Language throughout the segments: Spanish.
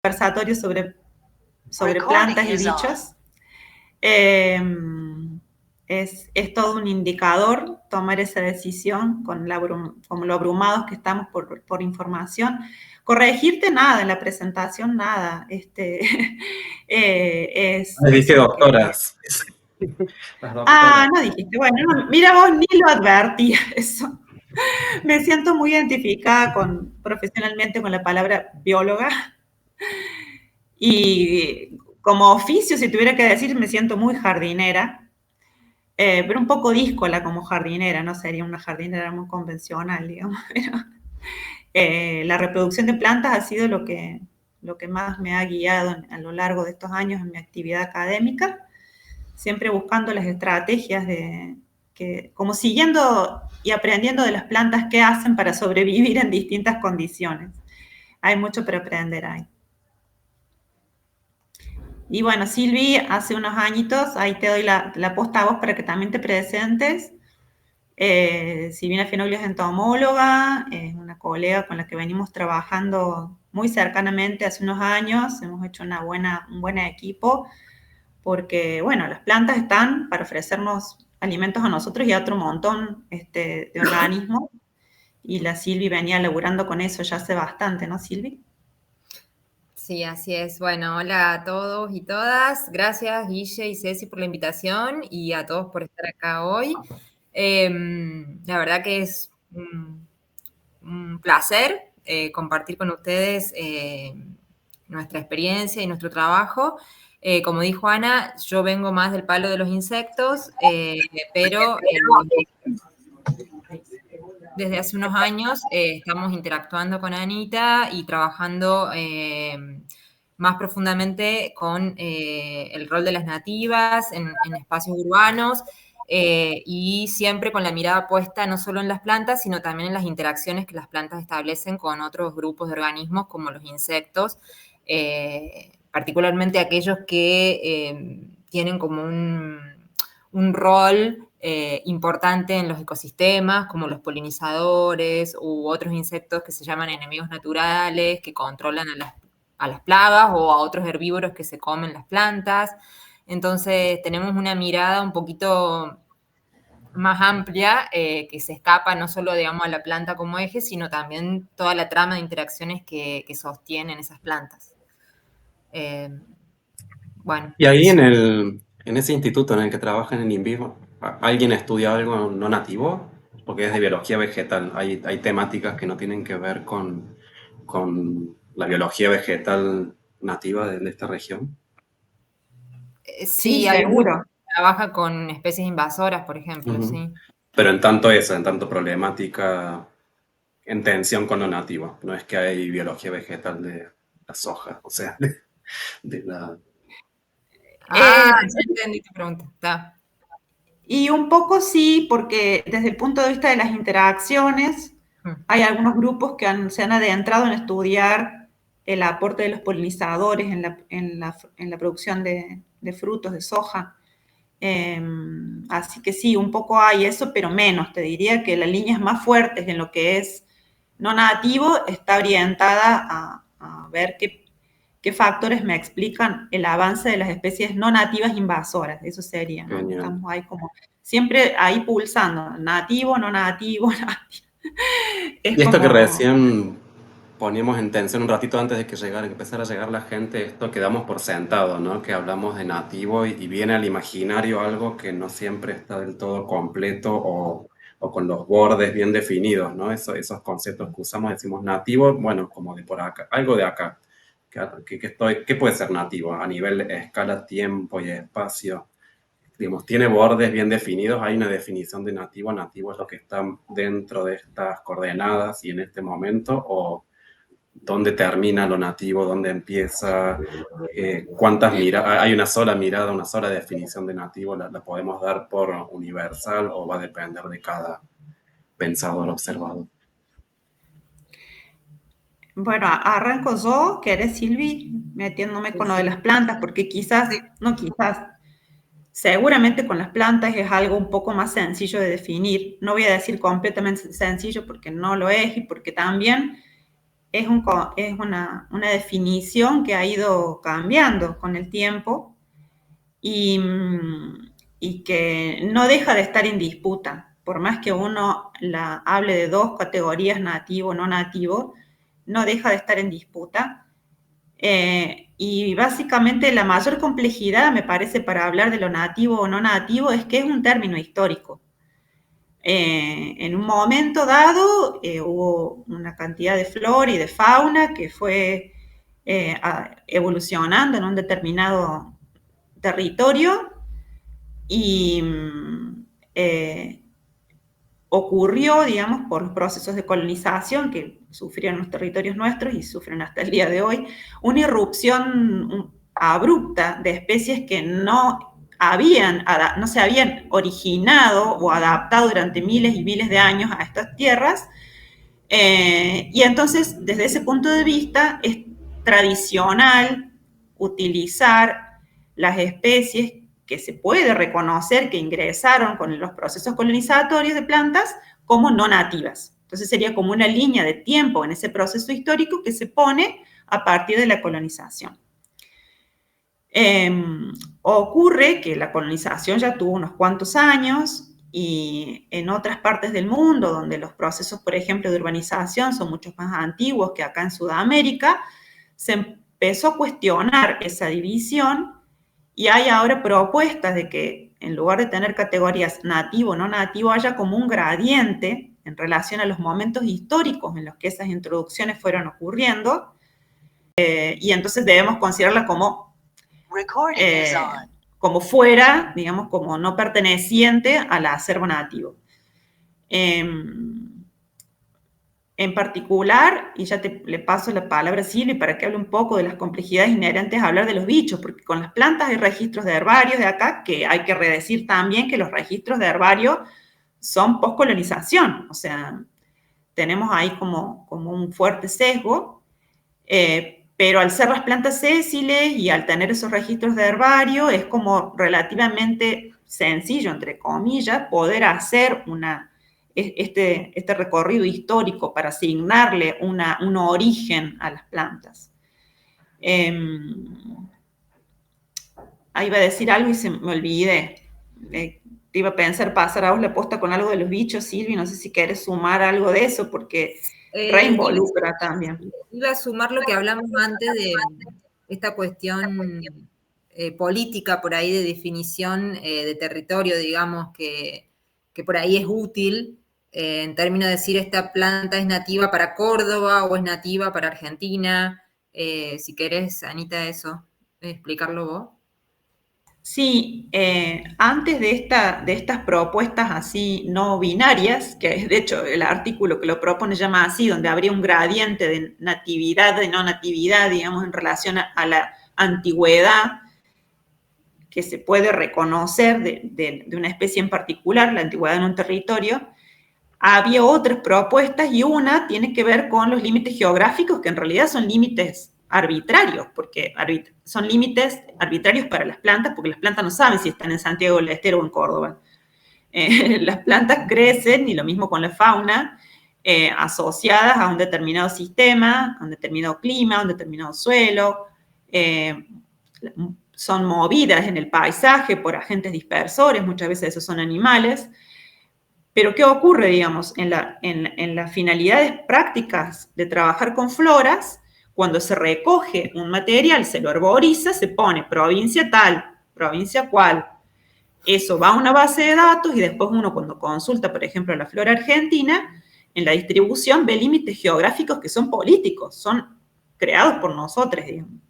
conversatorio sobre plantas y bichos. Es todo un indicador tomar esa decisión con lo abrumados que estamos por información. Corregirte nada, en la presentación nada. Dije doctoras. No dijiste. Bueno, no, mira vos, ni lo advertí eso. Me siento muy identificada profesionalmente con la palabra bióloga. Y como oficio, si tuviera que decir, me siento muy jardinera, pero un poco díscola como jardinera, no sería una jardinera muy convencional, digamos. Pero, la reproducción de plantas ha sido lo que más me ha guiado a lo largo de estos años en mi actividad académica, siempre buscando las estrategias como siguiendo y aprendiendo de las plantas qué hacen para sobrevivir en distintas condiciones. Hay mucho para aprender ahí. Y bueno, Silvi, hace unos añitos, ahí te doy la posta a vos para que también te presentes. Silvina Fenoglio es entomóloga, es una colega con la que venimos trabajando muy cercanamente hace unos años. Hemos hecho un buen equipo porque, bueno, las plantas están para ofrecernos alimentos a nosotros y a otro montón de organismos. Y la Silvi venía laburando con eso ya hace bastante, ¿no, Silvi? Sí, así es. Bueno, hola a todos y todas. Gracias, Guille y Ceci, por la invitación y a todos por estar acá hoy. La verdad que es un placer compartir con ustedes nuestra experiencia y nuestro trabajo. Como dijo Ana, yo vengo más del palo de los insectos, pero desde hace unos años estamos interactuando con Anita y trabajando más profundamente con el rol de las nativas en espacios urbanos y siempre con la mirada puesta no solo en las plantas, sino también en las interacciones que las plantas establecen con otros grupos de organismos como los insectos, particularmente aquellos que tienen como un rol importante en los ecosistemas, como los polinizadores u otros insectos que se llaman enemigos naturales, que controlan a las plagas o a otros herbívoros que se comen las plantas. Entonces tenemos una mirada un poquito más amplia que se escapa no solo, digamos, a la planta como eje, sino también toda la trama de interacciones que sostienen esas plantas. Bueno. Y ahí en ese instituto en el que trabajan en INVIVO, ¿alguien estudia algo no nativo? Porque es de biología vegetal. Hay temáticas que no tienen que ver con la biología vegetal nativa de esta región. Sí, seguro. Trabaja con especies invasoras, por ejemplo, sí. Pero en tanto problemática en tensión con lo nativo. No es que hay biología vegetal de la soja, o sea, de la... ya entendí tu pregunta. Está. Y un poco sí, porque desde el punto de vista de las interacciones, hay algunos grupos que se han adentrado en estudiar el aporte de los polinizadores en la producción de frutos, de soja. Así que sí, un poco hay eso, pero menos. Te diría que las líneas más fuertes en lo que es no nativo está orientada a ver qué factores me explican el avance de las especies no nativas invasoras. Eso sería, ¿no? Estamos ahí como siempre ahí pulsando, nativo, no nativo, nativo. Y esto que recién poníamos en tensión un ratito antes de que empezara a llegar la gente, esto que damos por sentado, ¿no? Que hablamos de nativo y viene al imaginario algo que no siempre está del todo completo o con los bordes bien definidos, ¿no? Esos conceptos que usamos, decimos nativo, bueno, como de por acá, algo de acá. ¿Qué puede ser nativo? A nivel escala, tiempo y espacio. Digamos, tiene bordes bien definidos, hay una definición de nativo. Nativo es lo que está dentro de estas coordenadas y en este momento, o dónde termina lo nativo, dónde empieza, cuántas miradas, hay una sola mirada, una sola definición de nativo, la podemos dar por universal o va a depender de cada pensador observador. Bueno, arranco yo, que eres Silvi, metiéndome con lo de las plantas, porque seguramente con las plantas es algo un poco más sencillo de definir. No voy a decir completamente sencillo porque no lo es y porque también es una definición que ha ido cambiando con el tiempo y, y que no deja de estar en disputa. Por más que uno hable de dos categorías, nativo, no nativo, no deja de estar en disputa. Y básicamente la mayor complejidad, me parece, para hablar de lo nativo o no nativo, es que es un término histórico. En un momento dado hubo una cantidad de flora y de fauna que fue evolucionando en un determinado territorio y ocurrió, digamos, por los procesos de colonización que sufrieron los territorios nuestros y sufren hasta el día de hoy, una irrupción abrupta de especies que no se habían originado o adaptado durante miles y miles de años a estas tierras. Y entonces, desde ese punto de vista, es tradicional utilizar las especies que se puede reconocer que ingresaron con los procesos colonizatorios de plantas como no nativas. Entonces sería como una línea de tiempo en ese proceso histórico que se pone a partir de la colonización. Ocurre que la colonización ya tuvo unos cuantos años y en otras partes del mundo, donde los procesos, por ejemplo, de urbanización son mucho más antiguos que acá en Sudamérica, se empezó a cuestionar esa división y hay ahora propuestas de que en lugar de tener categorías nativo, no nativo, haya como un gradiente en relación a los momentos históricos en los que esas introducciones fueron ocurriendo, y entonces debemos considerarla como fuera, digamos, como no perteneciente al acervo nativo. En particular, y ya le paso la palabra a Silvia para que hable un poco de las complejidades inherentes a hablar de los bichos, porque con las plantas hay registros de herbarios de acá, que hay que redecir también que los registros de herbario son postcolonización, o sea, tenemos ahí como un fuerte sesgo, pero al ser las plantas sésiles y al tener esos registros de herbario, es como relativamente sencillo, entre comillas, poder hacer este recorrido histórico para asignarle un origen a las plantas. Ahí iba a decir algo y me olvidé. Te iba a pensar pasar a vos la posta con algo de los bichos, Silvi, no sé si querés sumar algo de eso, porque reinvolucra también. Iba a sumar lo que hablamos antes de esta cuestión política por ahí de definición de territorio, digamos, que por ahí es útil en términos de decir esta planta es nativa para Córdoba o es nativa para Argentina. Si querés, Anita, eso, explicarlo vos. Sí, antes de estas propuestas así no binarias, que de hecho el artículo que lo propone llama así, donde habría un gradiente de natividad, de no natividad, digamos, en relación a la antigüedad que se puede reconocer de una especie en particular, la antigüedad en un territorio, había otras propuestas y una tiene que ver con los límites geográficos, que en realidad son límites arbitrarios, porque son límites arbitrarios para las plantas, porque las plantas no saben si están en Santiago del Estero o en Córdoba. Las plantas crecen, y lo mismo con la fauna, asociadas a un determinado sistema, a un determinado clima, a un determinado suelo, son movidas en el paisaje por agentes dispersores, muchas veces esos son animales. Pero ¿qué ocurre, digamos, en las finalidades prácticas de trabajar con floras? Cuando se recoge un material, se lo arboriza, se pone provincia tal, provincia cual. Eso va a una base de datos y después uno cuando consulta, por ejemplo, la flora argentina, en la distribución ve límites geográficos que son políticos, son creados por nosotros, digamos.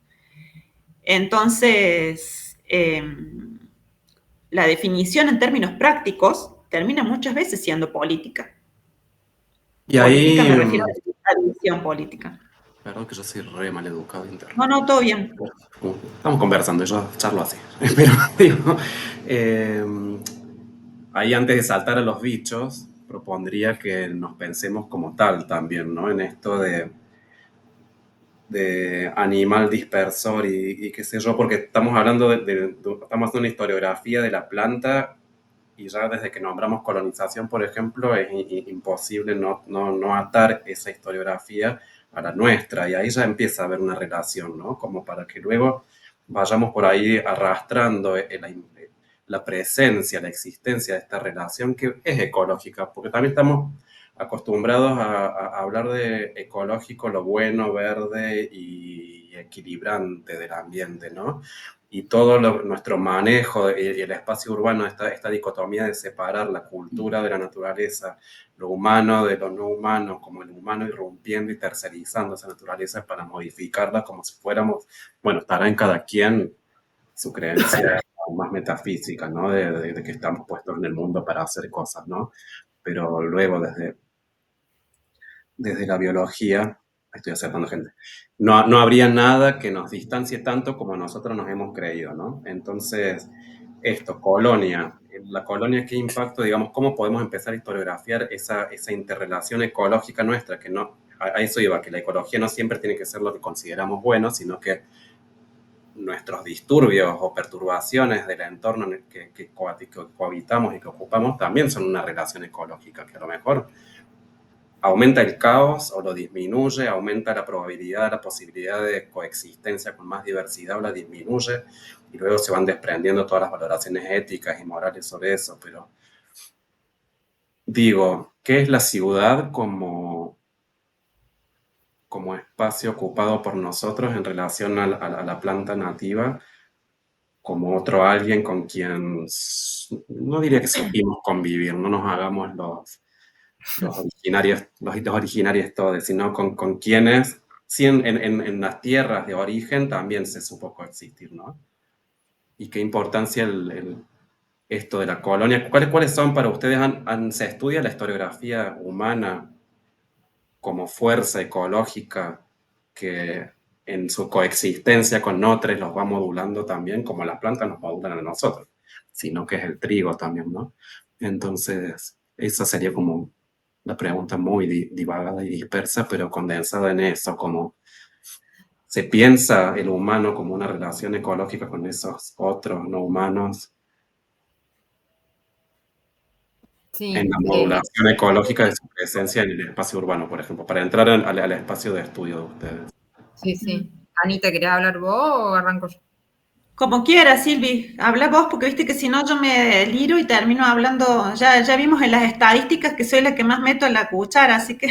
Entonces, la definición en términos prácticos termina muchas veces siendo política. Y ahí... Política me refiero a la división política. Perdón que yo soy re mal educado interno. No, todo bien. Estamos conversando, yo charlo así. Pero digo, ahí antes de saltar a los bichos, propondría que nos pensemos como tal también, ¿no? En esto de animal dispersor y qué sé yo, porque estamos hablando estamos haciendo una historiografía de la planta y ya desde que nombramos colonización, por ejemplo, es imposible no atar esa historiografía a la nuestra, y ahí ya empieza a haber una relación, ¿no? Como para que luego vayamos por ahí arrastrando la presencia, la existencia de esta relación que es ecológica, porque también estamos acostumbrados a hablar de ecológico, lo bueno, verde y equilibrante del ambiente, ¿no? Y todo nuestro manejo y el espacio urbano, esta dicotomía de separar la cultura de la naturaleza, lo humano de lo no humano, como el humano irrumpiendo y tercerizando esa naturaleza para modificarla como si fuéramos, bueno, estará en cada quien su creencia más metafísica, ¿no? De que estamos puestos en el mundo para hacer cosas, ¿no? Pero luego desde la biología, estoy acertando gente, no habría nada que nos distancie tanto como nosotros nos hemos creído, ¿no? Entonces, la colonia, ¿qué impacto, digamos, cómo podemos empezar a historiografiar esa interrelación ecológica nuestra? Que no, a eso iba, que la ecología no siempre tiene que ser lo que consideramos bueno, sino que nuestros disturbios o perturbaciones del entorno en el que cohabitamos y que ocupamos también son una relación ecológica, que a lo mejor aumenta el caos o lo disminuye, aumenta la probabilidad, la posibilidad de coexistencia con más diversidad o la disminuye, y luego se van desprendiendo todas las valoraciones éticas y morales sobre eso. Pero digo, ¿qué es la ciudad como espacio ocupado por nosotros en relación a la planta nativa, como otro alguien con quien no diría que supimos convivir, no nos hagamos los originarios todos, sino con quienes, sí, en las tierras de origen también se supo coexistir, ¿no? Y qué importancia esto de la colonia. ¿Cuáles son para ustedes? ¿Se estudia la historiografía humana como fuerza ecológica que en su coexistencia con otros los va modulando también, como las plantas nos modulan a nosotros, sino que es el trigo también, ¿no? Entonces, esa sería como la pregunta muy divagada y dispersa, pero condensada en eso, como se piensa el humano como una relación ecológica con esos otros no humanos en Sí, la modulación ecológica de su presencia en el espacio urbano, por ejemplo, para entrar al espacio de estudio de ustedes. sí, sí. Anita, ¿querés hablar vos o arranco yo? Como quieras, Silvi, habla vos, porque viste que si no yo me liro y termino hablando, ya vimos en las estadísticas que soy la que más meto en la cuchara, así que...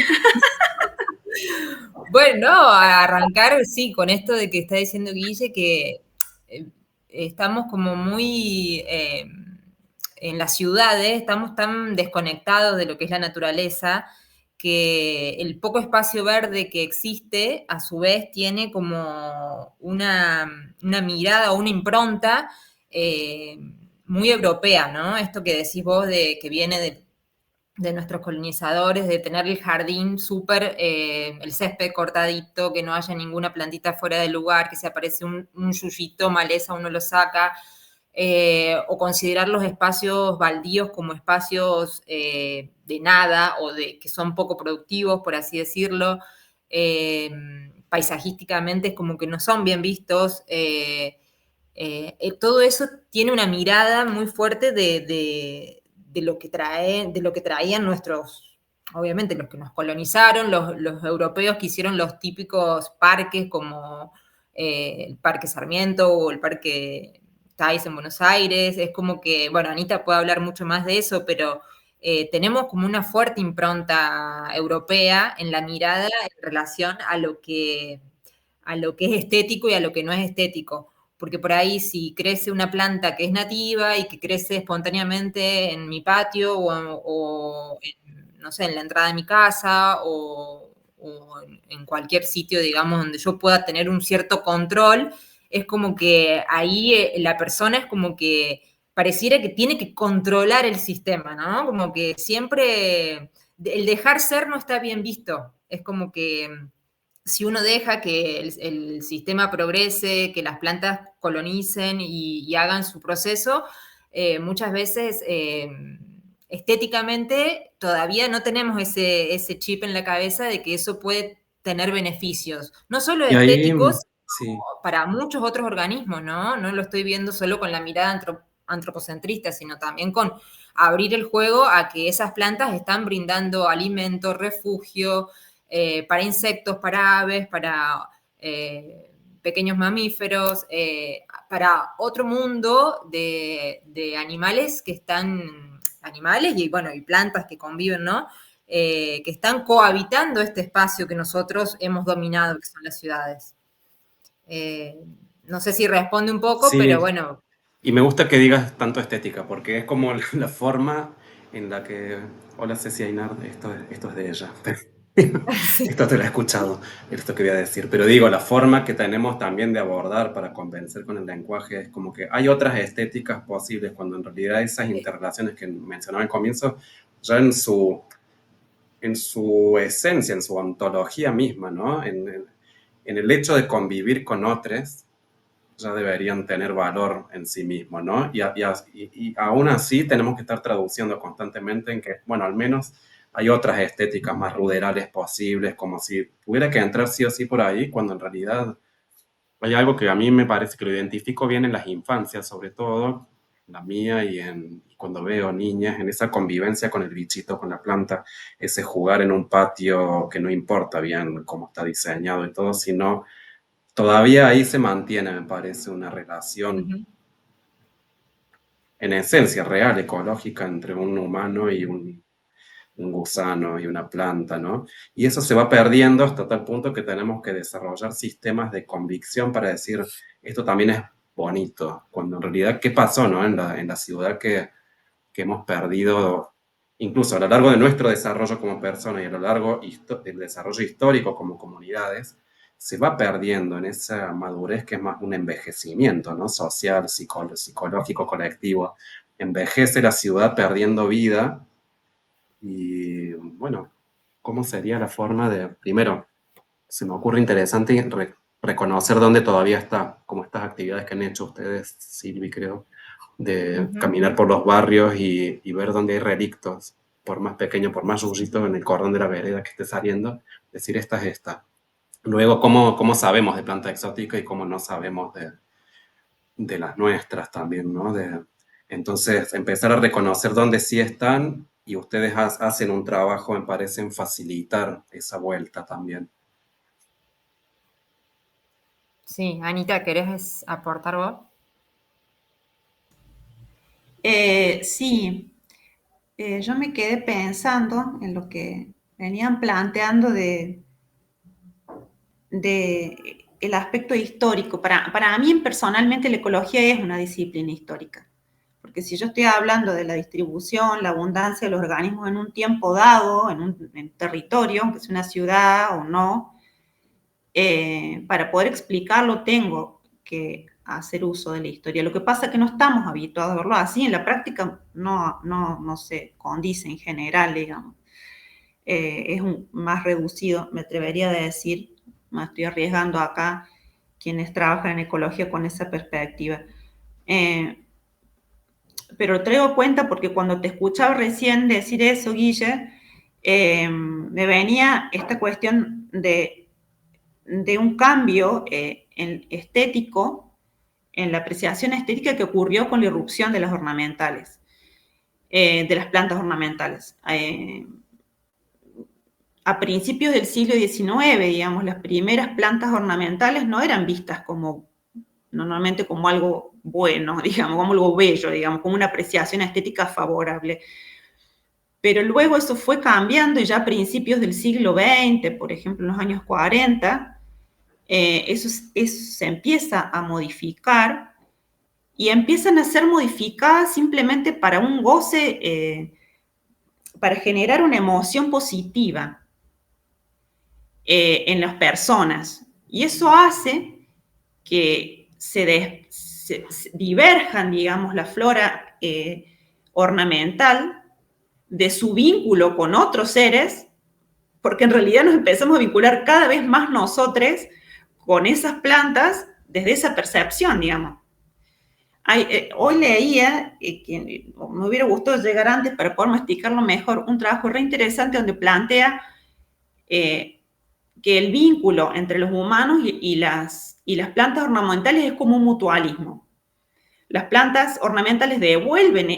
Bueno, no, a arrancar, sí, con esto de que está diciendo Guille, que estamos como muy en las ciudades, estamos tan desconectados de lo que es la naturaleza, que el poco espacio verde que existe, a su vez, tiene como una mirada o una impronta muy europea, ¿no? Esto que decís vos de que viene de nuestros colonizadores, de tener el jardín súper, el césped cortadito, que no haya ninguna plantita fuera de lugar, que si aparece un yuyito, maleza, uno lo saca, o considerar los espacios baldíos como espacios de nada o de que son poco productivos, por así decirlo. Paisajísticamente es como que no son bien vistos. Todo eso tiene una mirada muy fuerte de lo que traían nuestros, obviamente los que nos colonizaron, los europeos que hicieron los típicos parques como el Parque Sarmiento o el Parque Táis en Buenos Aires. Es como que, bueno, Anita puede hablar mucho más de eso, pero tenemos como una fuerte impronta europea en la mirada en relación a lo que es estético y a lo que no es estético. Porque por ahí si crece una planta que es nativa y que crece espontáneamente en mi patio o no sé, en la entrada de mi casa o en cualquier sitio, digamos, donde yo pueda tener un cierto control, es como que ahí la persona es como que pareciera que tiene que controlar el sistema, ¿no? Como que siempre el dejar ser no está bien visto. Es como que si uno deja que el sistema progrese, que las plantas colonicen y hagan su proceso, muchas veces estéticamente todavía no tenemos ese chip en la cabeza de que eso puede tener beneficios, no solo Y ahí, estéticos, sí, para muchos otros organismos, ¿no? No lo estoy viendo solo con la mirada antropocentrista, sino también con abrir el juego a que esas plantas están brindando alimento, refugio, para insectos, para aves, para pequeños mamíferos, para otro mundo de animales que están, animales y, bueno, y plantas que conviven, ¿no? Que están cohabitando este espacio que nosotros hemos dominado, que son las ciudades. No sé si responde un poco, pero Sí, bueno. y me gusta que digas tanto estética, porque es como la forma en la que... Hola Ceci Ainar, esto es de ella. Sí. Esto te lo he escuchado, esto que voy a decir. Pero digo, la forma que tenemos también de abordar para convencer con el lenguaje es como que hay otras estéticas posibles, cuando en realidad esas interrelaciones que mencionaba al comienzo, ya en su esencia, en su ontología misma, ¿no? En el hecho de convivir con otros, ya deberían tener valor en sí mismos, ¿no? Y aún así tenemos que estar traduciendo constantemente en que, bueno, al menos hay otras estéticas más ruderales posibles, como si tuviera que entrar sí o sí por ahí, cuando en realidad hay algo que a mí me parece que lo identifico bien en las infancias, sobre todo, la mía y cuando veo niñas, en esa convivencia con el bichito, con la planta, ese jugar en un patio que no importa bien cómo está diseñado y todo, sino todavía ahí se mantiene, me parece, una relación Uh-huh. en esencia real, ecológica, entre un humano y un gusano y una planta, ¿no? Y eso se va perdiendo hasta tal punto que tenemos que desarrollar sistemas de convicción para decir, esto también es bonito, cuando en realidad, ¿qué pasó, no? En la ciudad que hemos perdido, incluso a lo largo de nuestro desarrollo como personas y a lo largo del desarrollo histórico como comunidades, se va perdiendo en esa madurez que es más un envejecimiento, ¿no? Social, psicológico, colectivo. Envejece la ciudad perdiendo vida y, bueno, ¿cómo sería la forma de, primero, se me ocurre interesante reconocer dónde todavía está, como estas actividades que han hecho ustedes, Silvi, creo, de Uh-huh. caminar por los barrios y ver dónde hay relictos, por más pequeño, por más yuyito en el cordón de la vereda que esté saliendo, decir esta es esta. Luego, ¿cómo sabemos de planta exótica y cómo no sabemos de las nuestras también, ¿no? Entonces, empezar a reconocer dónde sí están y ustedes hacen un trabajo, me parece, en facilitar esa vuelta también. Sí, Anita, ¿querés aportar vos? Sí, yo me quedé pensando en lo que venían planteando de el aspecto histórico. Para mí personalmente la ecología es una disciplina histórica, porque si yo estoy hablando de la distribución, la abundancia de los organismos en un tiempo dado, en un territorio, aunque sea una ciudad o no, para poder explicarlo tengo que hacer uso de la historia. Lo que pasa es que no estamos habituados a verlo así, en la práctica no se condice en general, digamos. Es más reducido, me atrevería a decir, me estoy arriesgando acá, quienes trabajan en ecología con esa perspectiva. Pero traigo cuenta porque cuando te escuchaba recién decir eso, Guille, me venía esta cuestión de un cambio estético, en la apreciación estética que ocurrió con la irrupción de las ornamentales, de las plantas ornamentales. A principios del siglo XIX, digamos, las primeras plantas ornamentales no eran vistas como, normalmente como algo bueno, digamos, como algo bello, digamos, como una apreciación estética favorable. Pero luego eso fue cambiando y ya a principios del siglo XX, por ejemplo, en los años 40, eso se empieza a modificar y empiezan a ser modificadas simplemente para un goce, para generar una emoción positiva en las personas. Y eso hace que se diverjan, digamos, la flora ornamental de su vínculo con otros seres, porque en realidad nos empezamos a vincular cada vez más nosotros con esas plantas desde esa percepción, digamos. Hoy leía, que me hubiera gustado llegar antes para poder explicarlo mejor, un trabajo re interesante donde plantea que el vínculo entre los humanos y las plantas ornamentales es como un mutualismo. Las plantas ornamentales devuelven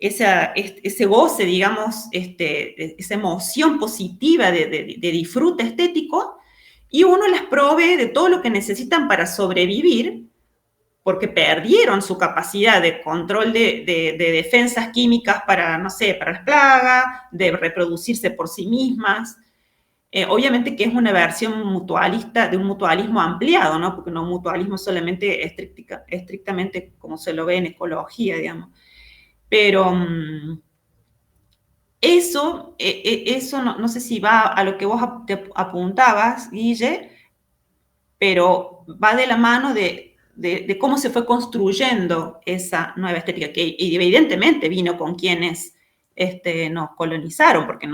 ese goce, digamos, esa emoción positiva de disfrute estético, y uno las provee de todo lo que necesitan para sobrevivir, porque perdieron su capacidad de control de defensas químicas para, no sé, para las plagas, de reproducirse por sí mismas. Obviamente que es una versión mutualista, de un mutualismo ampliado, ¿no? Porque no un mutualismo solamente estrictamente como se lo ve en ecología, digamos. Pero eso no sé si va a lo que vos te apuntabas, Guille, pero va de la mano de cómo se fue construyendo esa nueva estética, que evidentemente vino con quienes nos colonizaron, porque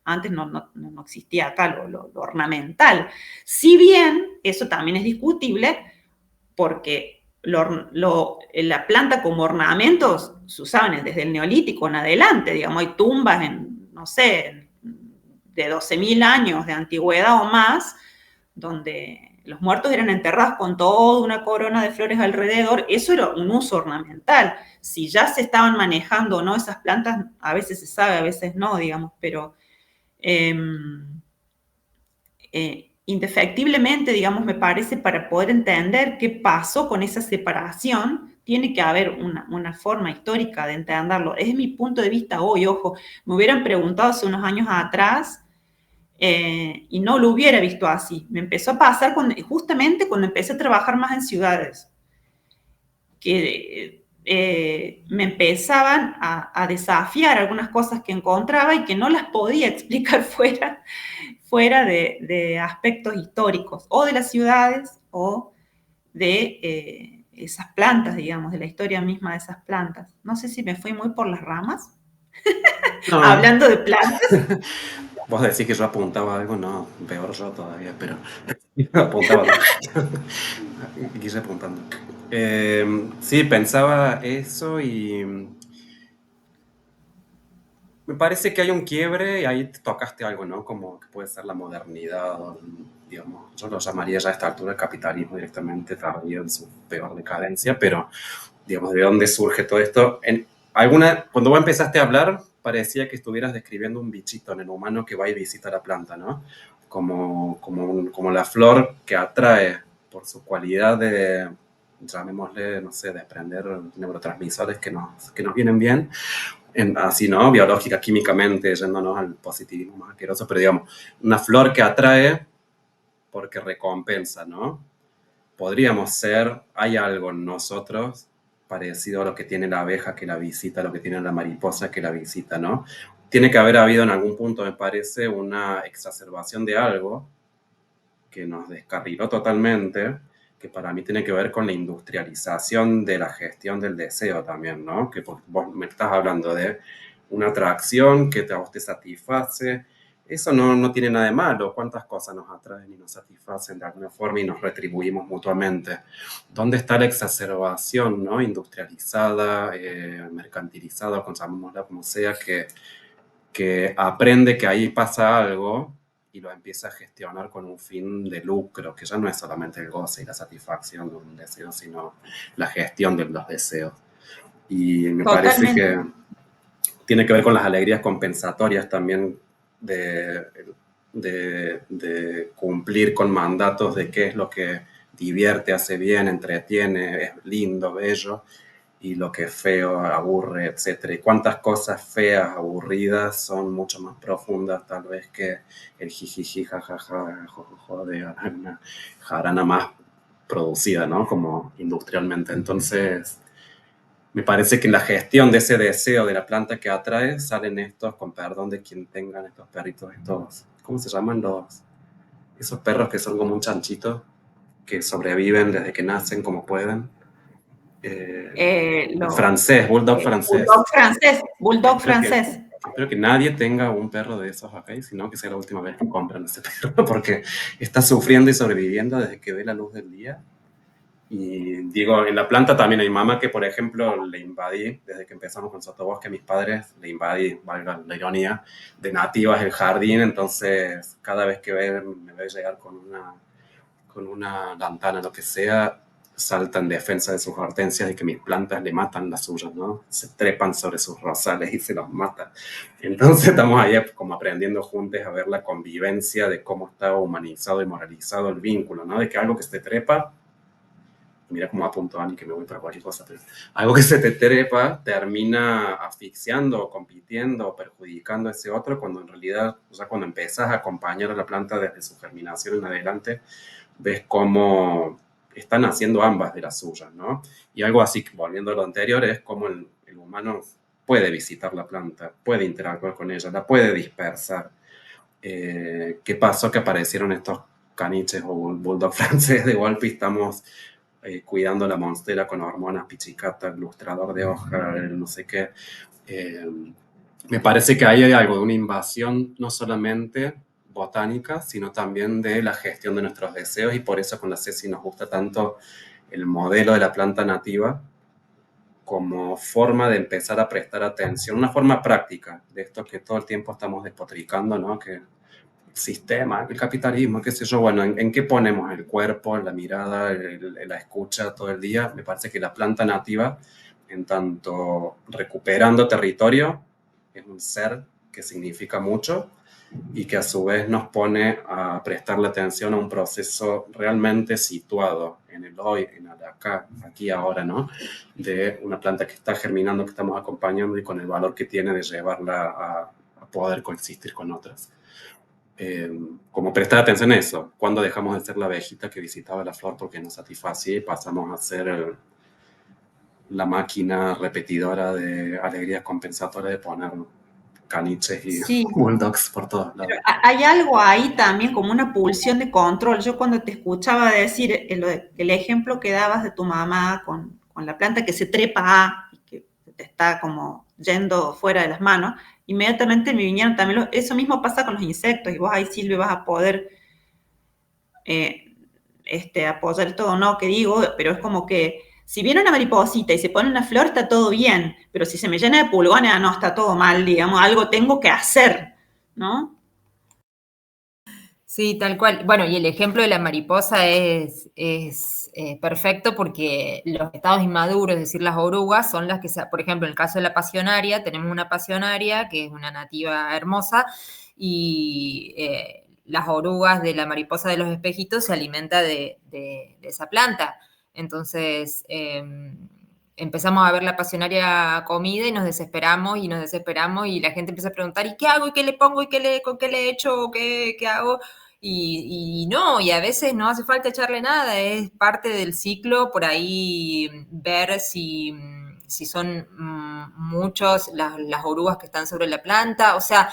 antes no existía acá lo ornamental. Si bien eso también es discutible, porque la planta como ornamentos se usaban desde el Neolítico en adelante, digamos, hay tumbas no sé, de 12.000 años de antigüedad o más, donde los muertos eran enterrados con toda una corona de flores alrededor. Eso era un uso ornamental. Si ya se estaban manejando o no esas plantas, a veces se sabe, a veces no, digamos, pero indefectiblemente, digamos, me parece, para poder entender qué pasó con esa separación, tiene que haber una forma histórica de entenderlo. Es mi punto de vista hoy, ojo, me hubieran preguntado hace unos años atrás y no lo hubiera visto así. Me empezó a pasar justamente cuando empecé a trabajar más en ciudades, que me empezaban a desafiar algunas cosas que encontraba y que no las podía explicar fuera de aspectos históricos, o de las ciudades, o de esas plantas, digamos, de la historia misma de esas plantas. No sé si me fui muy por las ramas, No, hablando de plantas. vos decís que yo apuntaba algo, no, peor yo todavía, pero apuntaba algo. Quise apuntando. Sí, pensaba eso y me parece que hay un quiebre y ahí tocaste algo, ¿no? Como que puede ser la modernidad, o, digamos, yo lo llamaría ya a esta altura el capitalismo directamente tardío en su peor decadencia, pero, digamos, ¿de dónde surge todo esto? Cuando vos empezaste a hablar, parecía que estuvieras describiendo un bichito en el humano que va y visita la planta, ¿no? Como la flor que atrae por su cualidad de, llamémosle, no sé, desprender neurotransmisores que nos vienen bien, así, ¿no? Biológica, químicamente, yéndonos al positivismo más asqueroso, pero digamos, una flor que atrae porque recompensa, ¿no? Podríamos ser, hay algo en nosotros parecido a lo que tiene la abeja que la visita, lo que tiene la mariposa que la visita, ¿no? Tiene que haber habido en algún punto, me parece, una exacerbación de algo que nos descarriló totalmente, que para mí tiene que ver con la industrialización de la gestión del deseo también, ¿no? Que vos me estás hablando de una atracción que a vos te satisface. Eso no tiene nada de malo. ¿Cuántas cosas nos atraen y nos satisfacen de alguna forma y nos retribuimos mutuamente? ¿Dónde está la exacerbación, ¿no? Industrializada, mercantilizada, llamémosla como sea, que aprende que ahí pasa algo y lo empieza a gestionar con un fin de lucro, que ya no es solamente el goce y la satisfacción de un deseo, sino la gestión de los deseos. Y me parece Totalmente. que tiene que ver con las alegrías compensatorias también de cumplir con mandatos de qué es lo que divierte, hace bien, entretiene, es lindo, bello, y lo que es feo, aburre, etc. Y cuántas cosas feas, aburridas, son mucho más profundas tal vez que el jijiji, jajaja, jojojo de una jarana más producida, ¿no? Como industrialmente. Entonces, me parece que en la gestión de ese deseo de la planta que atrae, salen estos, con perdón de quien tengan estos perritos, ¿cómo se llaman esos perros que son como un chanchito, que sobreviven desde que nacen como pueden? Francés, bulldog francés. Bulldog Espero que, francés. espero que nadie tenga un perro de esos acá, y sino que sea la última vez que compran ese perro, porque está sufriendo y sobreviviendo desde que ve la luz del día. Y digo, en la planta también hay mamá que, por ejemplo, le invadí, desde que empezamos con Sotobosque, a mis padres, le invadí, valga la ironía, de nativas el jardín, entonces cada vez que me ve llegar con una lantana, lo que sea, salta en defensa de sus hortensias y que mis plantas le matan las suyas, ¿no? Se trepan sobre sus rosales y se los mata. Entonces estamos ahí como aprendiendo juntos a ver la convivencia de cómo está humanizado y moralizado el vínculo, ¿no? De que algo que se te trepa, mira cómo apunto a Ani que me voy para cualquier cosa, pero algo que se te trepa termina asfixiando, compitiendo, perjudicando a ese otro, cuando en realidad, o sea, cuando empezás a acompañar a la planta desde su germinación en adelante, ves cómo están haciendo ambas de las suyas, ¿no? Y algo así, volviendo a lo anterior, es cómo el humano puede visitar la planta, puede interactuar con ella, la puede dispersar. ¿Qué pasó? Que aparecieron estos caniches o bulldog francés de golpe y estamos cuidando la monstera con hormonas, pichicata, lustrador de hoja, no sé qué. Me parece que ahí hay algo de una invasión no solamente botánica, sino también de la gestión de nuestros deseos, y por eso con la Ceci nos gusta tanto el modelo de la planta nativa como forma de empezar a prestar atención, una forma práctica de esto que todo el tiempo estamos despotricando, ¿no? Que el sistema, el capitalismo, qué sé yo, bueno, ¿en qué ponemos el cuerpo, la mirada, la escucha todo el día? Me parece que la planta nativa, en tanto recuperando territorio, es un ser que significa mucho y que a su vez nos pone a prestarle atención a un proceso realmente situado en el hoy, en el acá, aquí, ahora, ¿no? De una planta que está germinando, que estamos acompañando y con el valor que tiene de llevarla a poder coexistir con otras. Como prestar atención a eso, cuando dejamos de ser la abejita que visitaba la flor porque nos satisfacía y pasamos a ser la máquina repetidora de alegrías compensatorias de poner caniches y Sí, bulldogs por todos lados. pero hay algo ahí también como una pulsión de control. Yo cuando te escuchaba decir el ejemplo que dabas de tu mamá con la planta que se trepa y que te está como yendo fuera de las manos, inmediatamente me vinieron también, eso mismo pasa con los insectos y vos ahí, Silvia, vas a poder apoyar todo, ¿no? Que digo, pero es como que si viene una mariposita y se pone una flor, está todo bien, pero si se me llena de pulgones, no, está todo mal, digamos, algo tengo que hacer, ¿no? Sí, tal cual. Bueno, y el ejemplo de la mariposa es perfecto porque los estados inmaduros, es decir, las orugas, son las que, por ejemplo, en el caso de la pasionaria, tenemos una pasionaria que es una nativa hermosa y las orugas de la mariposa de los espejitos se alimenta de esa planta. Entonces, empezamos a ver la pasionaria comida y nos desesperamos y la gente empieza a preguntar, ¿y qué hago? ¿Y qué le pongo? ¿Y con qué le echo? ¿Qué hago? Y no, y a veces no hace falta echarle nada, es parte del ciclo, por ahí ver si son muchos las orugas que están sobre la planta, o sea,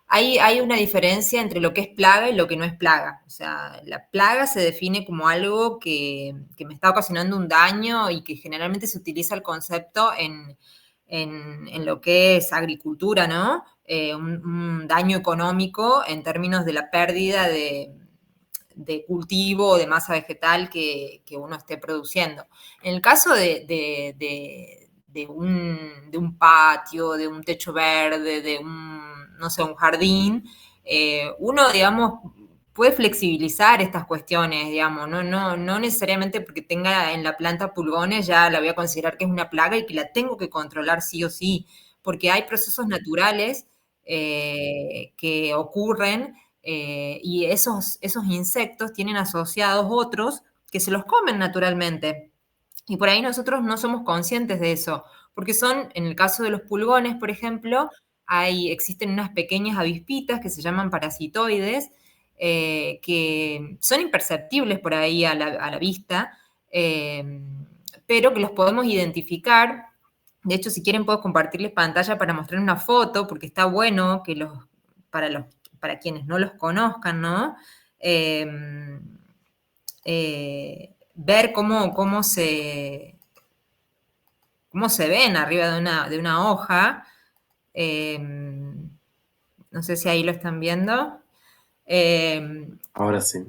hay una diferencia entre lo que es plaga y lo que no es plaga. O sea, la plaga se define como algo que me está ocasionando un daño y que generalmente se utiliza el concepto en lo que es agricultura, ¿no? Un daño económico en términos de la pérdida de cultivo o de masa vegetal que uno esté produciendo. En el caso de un patio, de un techo verde, de no sé, un jardín, uno, digamos, puede flexibilizar estas cuestiones, digamos, no necesariamente porque tenga en la planta pulgones ya la voy a considerar que es una plaga y que la tengo que controlar sí o sí, porque hay procesos naturales que ocurren y esos insectos tienen asociados otros que se los comen naturalmente. Y por ahí nosotros no somos conscientes de eso, porque son, en el caso de los pulgones, por ejemplo, existen unas pequeñas avispitas que se llaman parasitoides, que son imperceptibles por ahí a la vista, pero que los podemos identificar. De hecho, si quieren puedo compartirles pantalla para mostrar una foto, porque está bueno que para quienes no los conozcan, ¿no? Ver cómo se ven arriba de una hoja. No sé si ahí lo están viendo. Ahora sí.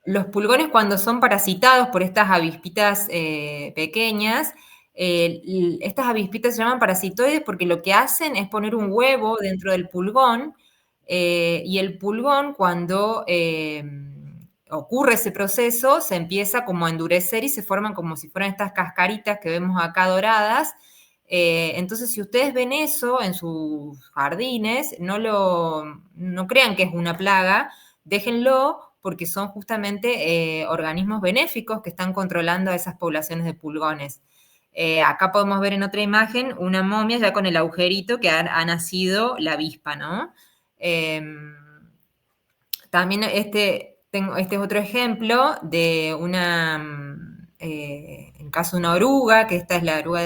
Los pulgones, cuando son parasitados por estas avispitas pequeñas, estas avispitas se llaman parasitoides porque lo que hacen es poner un huevo dentro del pulgón y el pulgón cuando ocurre ese proceso, se empieza como a endurecer y se forman como si fueran estas cascaritas que vemos acá doradas. Entonces, si ustedes ven eso en sus jardines, no crean que es una plaga, déjenlo porque son justamente organismos benéficos que están controlando a esas poblaciones de pulgones. Acá podemos ver en otra imagen una momia ya con el agujerito que ha nacido la avispa, ¿no? También este es otro ejemplo de en caso de una oruga, que esta es la oruga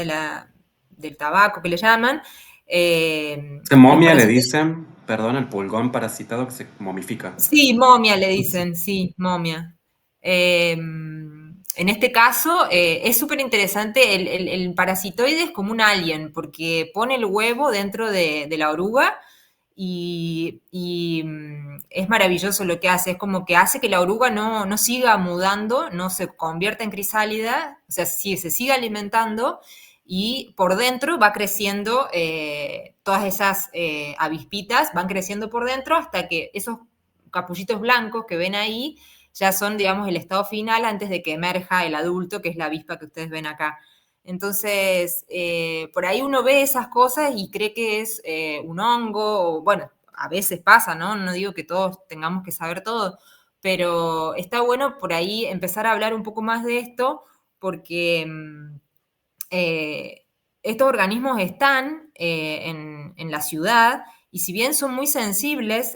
del tabaco que le llaman. Los Momia le parásitos. dicen, perdón, el pulgón parasitado que se momifica. Sí, momia le dicen, sí, momia. En este caso es súper interesante, el parasitoide es como un alien, porque pone el huevo dentro de la oruga y es maravilloso lo que hace, es como que hace que la oruga no siga mudando, no se convierta en crisálida, o sea, sí, se siga alimentando y por dentro va creciendo, todas esas avispitas van creciendo por dentro hasta que esos capullitos blancos que ven ahí ya son, digamos, el estado final antes de que emerja el adulto, que es la avispa que ustedes ven acá. Entonces, por ahí uno ve esas cosas y cree que es un hongo, o, bueno, a veces pasa, ¿no? No digo que todos tengamos que saber todo, pero está bueno por ahí empezar a hablar un poco más de esto, porque estos organismos están en la ciudad y si bien son muy sensibles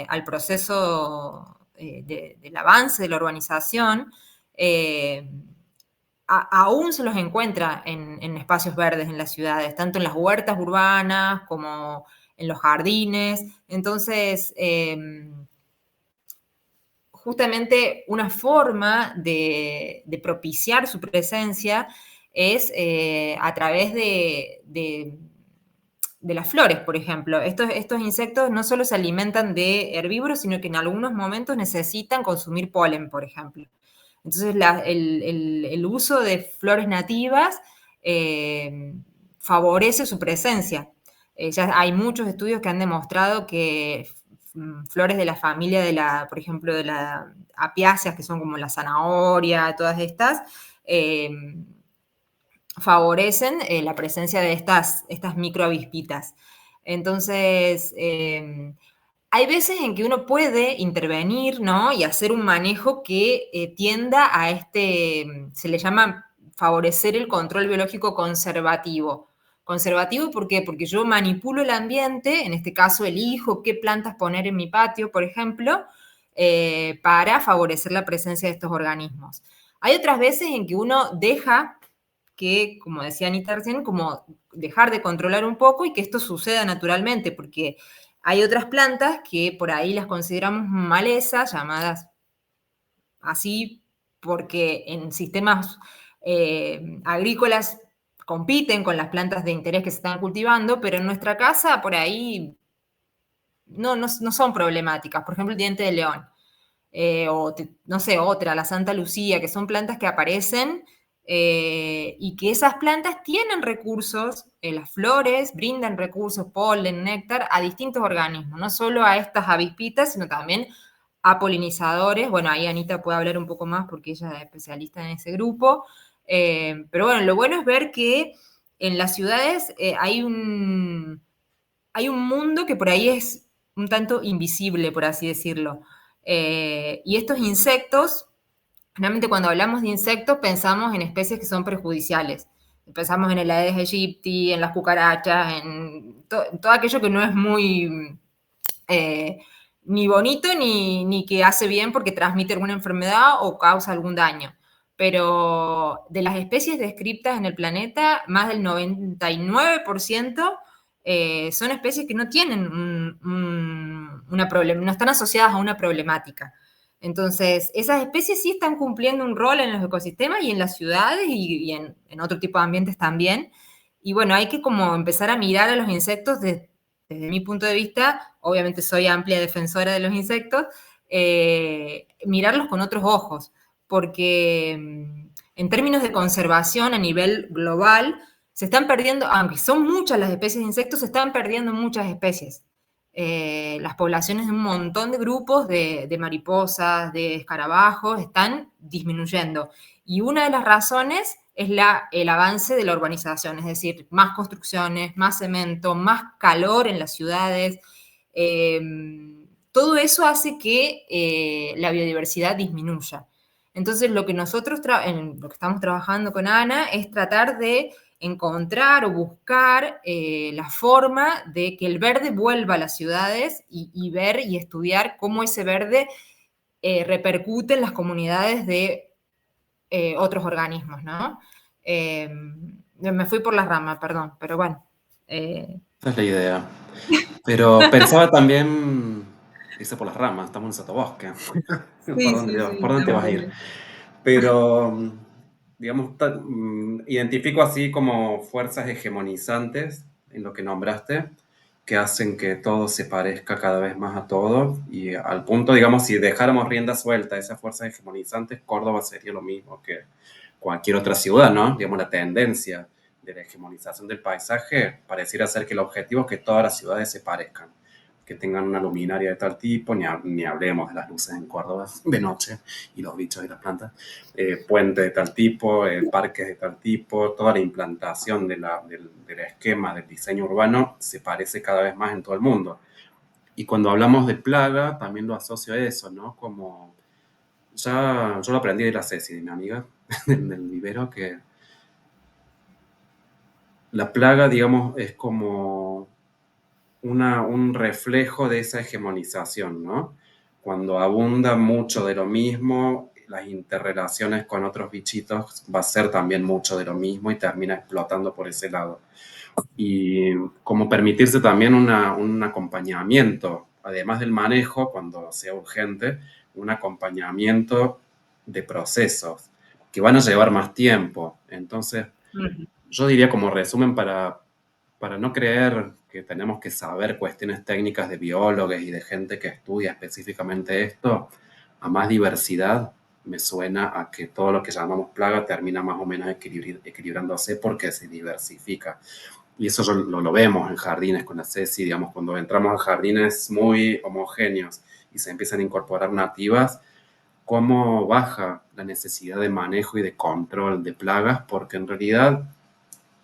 al proceso del avance de la urbanización, eh, aún se los encuentra en espacios verdes en las ciudades, tanto en las huertas urbanas como en los jardines. Entonces, justamente una forma de propiciar su presencia es a través de las flores, por ejemplo. Estos insectos no solo se alimentan de herbívoros, sino que en algunos momentos necesitan consumir polen, por ejemplo. Entonces, el uso de flores nativas favorece su presencia. Ya hay muchos estudios que han demostrado que flores de la familia por ejemplo, de las apiáceas, que son como la zanahoria, todas estas, favorecen la presencia de estas microavispitas. Entonces, hay veces en que uno puede intervenir, ¿no? Y hacer un manejo que tienda a se le llama favorecer el control biológico conservativo. Conservativo, ¿por qué? Porque yo manipulo el ambiente, en este caso elijo qué plantas poner en mi patio, por ejemplo, para favorecer la presencia de estos organismos. Hay otras veces en que uno deja que, como decía Anita recién, como dejar de controlar un poco y que esto suceda naturalmente, porque hay otras plantas que por ahí las consideramos malezas, llamadas así porque en sistemas agrícolas compiten con las plantas de interés que se están cultivando, pero en nuestra casa por ahí no son problemáticas. Por ejemplo, el diente de león. No sé, otra, la Santa Lucía, que son plantas que aparecen y que esas plantas tienen recursos, las flores brindan recursos, polen, néctar, a distintos organismos, no solo a estas avispitas, sino también a polinizadores. Bueno, ahí Anita puede hablar un poco más porque ella es especialista en ese grupo. Pero bueno, lo bueno es ver que en las ciudades hay un mundo que por ahí es un tanto invisible, por así decirlo. Y estos insectos, realmente cuando hablamos de insectos pensamos en especies que son perjudiciales. Pensamos en el Aedes aegypti, en las cucarachas, en todo aquello que no es muy ni bonito ni que hace bien porque transmite alguna enfermedad o causa algún daño. Pero de las especies descritas en el planeta, más del 99% son especies que no tienen no están asociadas a una problemática. Entonces, esas especies sí están cumpliendo un rol en los ecosistemas y en las ciudades y en otro tipo de ambientes también. Y bueno, hay que como empezar a mirar a los insectos desde mi punto de vista, obviamente soy amplia defensora de los insectos, mirarlos con otros ojos, porque en términos de conservación a nivel global, se están perdiendo, aunque son muchas las especies de insectos, se están perdiendo muchas especies. las poblaciones de un montón de grupos de mariposas, de escarabajos, están disminuyendo. Y una de las razones es el avance de la urbanización, es decir, más construcciones, más cemento, más calor en las ciudades. Todo eso hace que la biodiversidad disminuya. Entonces, lo que nosotros en lo que estamos trabajando con Ana es tratar de encontrar o buscar la forma de que el verde vuelva a las ciudades y ver y estudiar cómo ese verde repercute en las comunidades de otros organismos, ¿no? Me fui por las ramas, perdón, pero bueno. Esa es la idea. Pero pensaba también, irse por las ramas, estamos en sotobosque. Sí, sí, ¿Por sí, dónde te vas a ir? también. Pero, digamos, identifico así como fuerzas hegemonizantes en lo que nombraste, que hacen que todo se parezca cada vez más a todo. Y al punto, digamos, si dejáramos rienda suelta a esas fuerzas hegemonizantes, Córdoba sería lo mismo que cualquier otra ciudad, ¿no? Digamos, la tendencia de la hegemonización del paisaje pareciera ser que el objetivo es que todas las ciudades se parezcan, que tengan una luminaria de tal tipo, ni hablemos de las luces en Córdoba de noche y los bichos y las plantas, puentes de tal tipo, parques de tal tipo, toda la implantación del esquema del diseño urbano se parece cada vez más en todo el mundo. Y cuando hablamos de plaga, también lo asocio a eso, ¿no? Como ya yo lo aprendí de la Ceci, de mi amiga, del vivero, que la plaga, digamos, es como un reflejo de esa hegemonización, ¿no? Cuando abunda mucho de lo mismo, las interrelaciones con otros bichitos va a ser también mucho de lo mismo y termina explotando por ese lado. Y como permitirse también un acompañamiento, además del manejo, cuando sea urgente, un acompañamiento de procesos que van a llevar más tiempo. Entonces, yo diría como resumen para no creer que tenemos que saber cuestiones técnicas de biólogos y de gente que estudia específicamente esto, a más diversidad me suena a que todo lo que llamamos plaga termina más o menos equilibrándose porque se diversifica. Y eso lo vemos en jardines con la Ceci, digamos, cuando entramos a jardines muy homogéneos y se empiezan a incorporar nativas, cómo baja la necesidad de manejo y de control de plagas, porque en realidad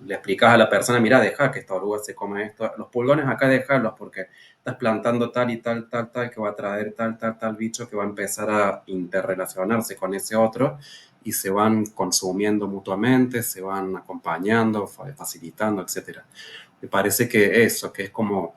le explicas a la persona, mira, deja que esta oruga se come esto, los pulgones acá dejarlos porque estás plantando tal y tal, tal, tal, que va a traer tal, tal, tal bicho que va a empezar a interrelacionarse con ese otro y se van consumiendo mutuamente, se van acompañando, facilitando, etcétera. Me parece que eso, que es como